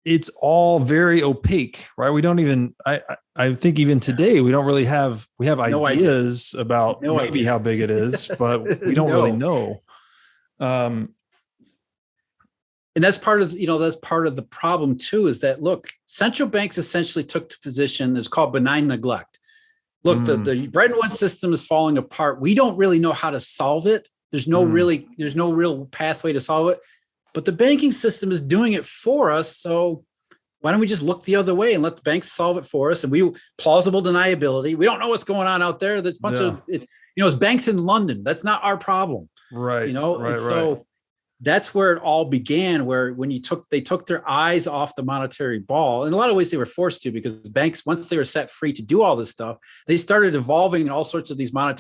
it's all very opaque, right? We don't even, I think even today, we don't really have ideas about maybe how big it is, but we don't really know. And that's part of the problem too, is that, look, central banks essentially took the position that's called benign neglect. Look, the Bretton Woods system is falling apart. We don't really know how to solve it. There's no real pathway to solve it. but the banking system is doing it for us. So why don't we just look the other way and let the banks solve it for us? And we plausible deniability. We don't know what's going on out there. There's a bunch of it, it's banks in London. That's not our problem. Right. So that's where it all began, where when they took their eyes off the monetary ball. In a lot of ways, they were forced to, because banks, once they were set free to do all this stuff, they started evolving in all sorts of these modern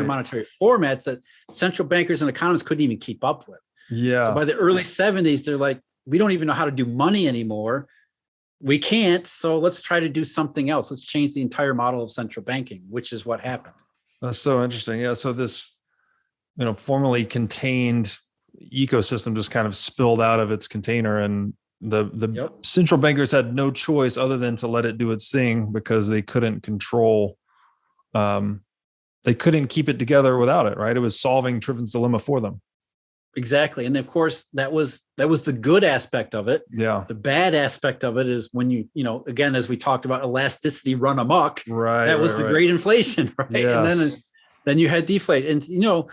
monetary formats that central bankers and economists couldn't even keep up with. Yeah. So by the early 70s, they're like, we don't even know how to do money anymore. We can't. So let's try to do something else. Let's change the entire model of central banking, which is what happened. That's so interesting. Yeah. So this, formerly contained ecosystem just kind of spilled out of its container, and the central bankers had no choice other than to let it do its thing, because they couldn't control, they couldn't keep it together without it, right? It was solving Triffin's dilemma for them. Exactly. And of course, that was the good aspect of it. Yeah. The bad aspect of it is when you again, as we talked about, elasticity run amok. Right. That was the great inflation, right? Yes. And then you had deflation. And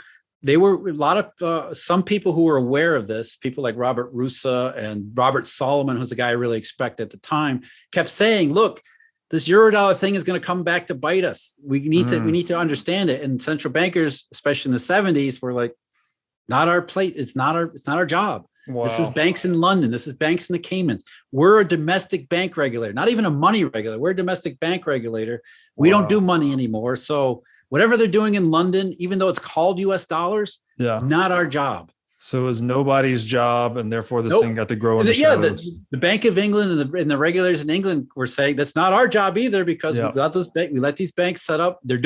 they were a lot of some people who were aware of this, people like Robert Russa and Robert Solomon, who's the guy I really expect at the time, kept saying, look, this Eurodollar thing is going to come back to bite us. We need to understand it. And central bankers, especially in the 70s, were like, not our plate. It's not our job. Wow. This is banks in London. This is banks in the Caymans. We're a domestic bank regulator, not even a money regulator. We're a domestic bank regulator. We don't do money anymore. So whatever they're doing in London, even though it's called US dollars, not our job. So it was nobody's job, and therefore this thing got to grow in the shadows. The Bank of England and the regulators in England were saying that's not our job either, because we let these banks set up. They're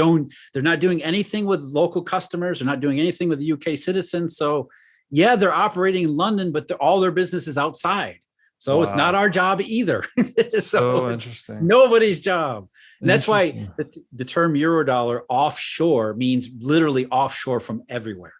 not doing anything with local customers. They're not doing anything with the UK citizens. So they're operating in London, but all their business is outside. So it's not our job either. so interesting. Nobody's job. And that's why the term Eurodollar offshore means literally offshore from everywhere.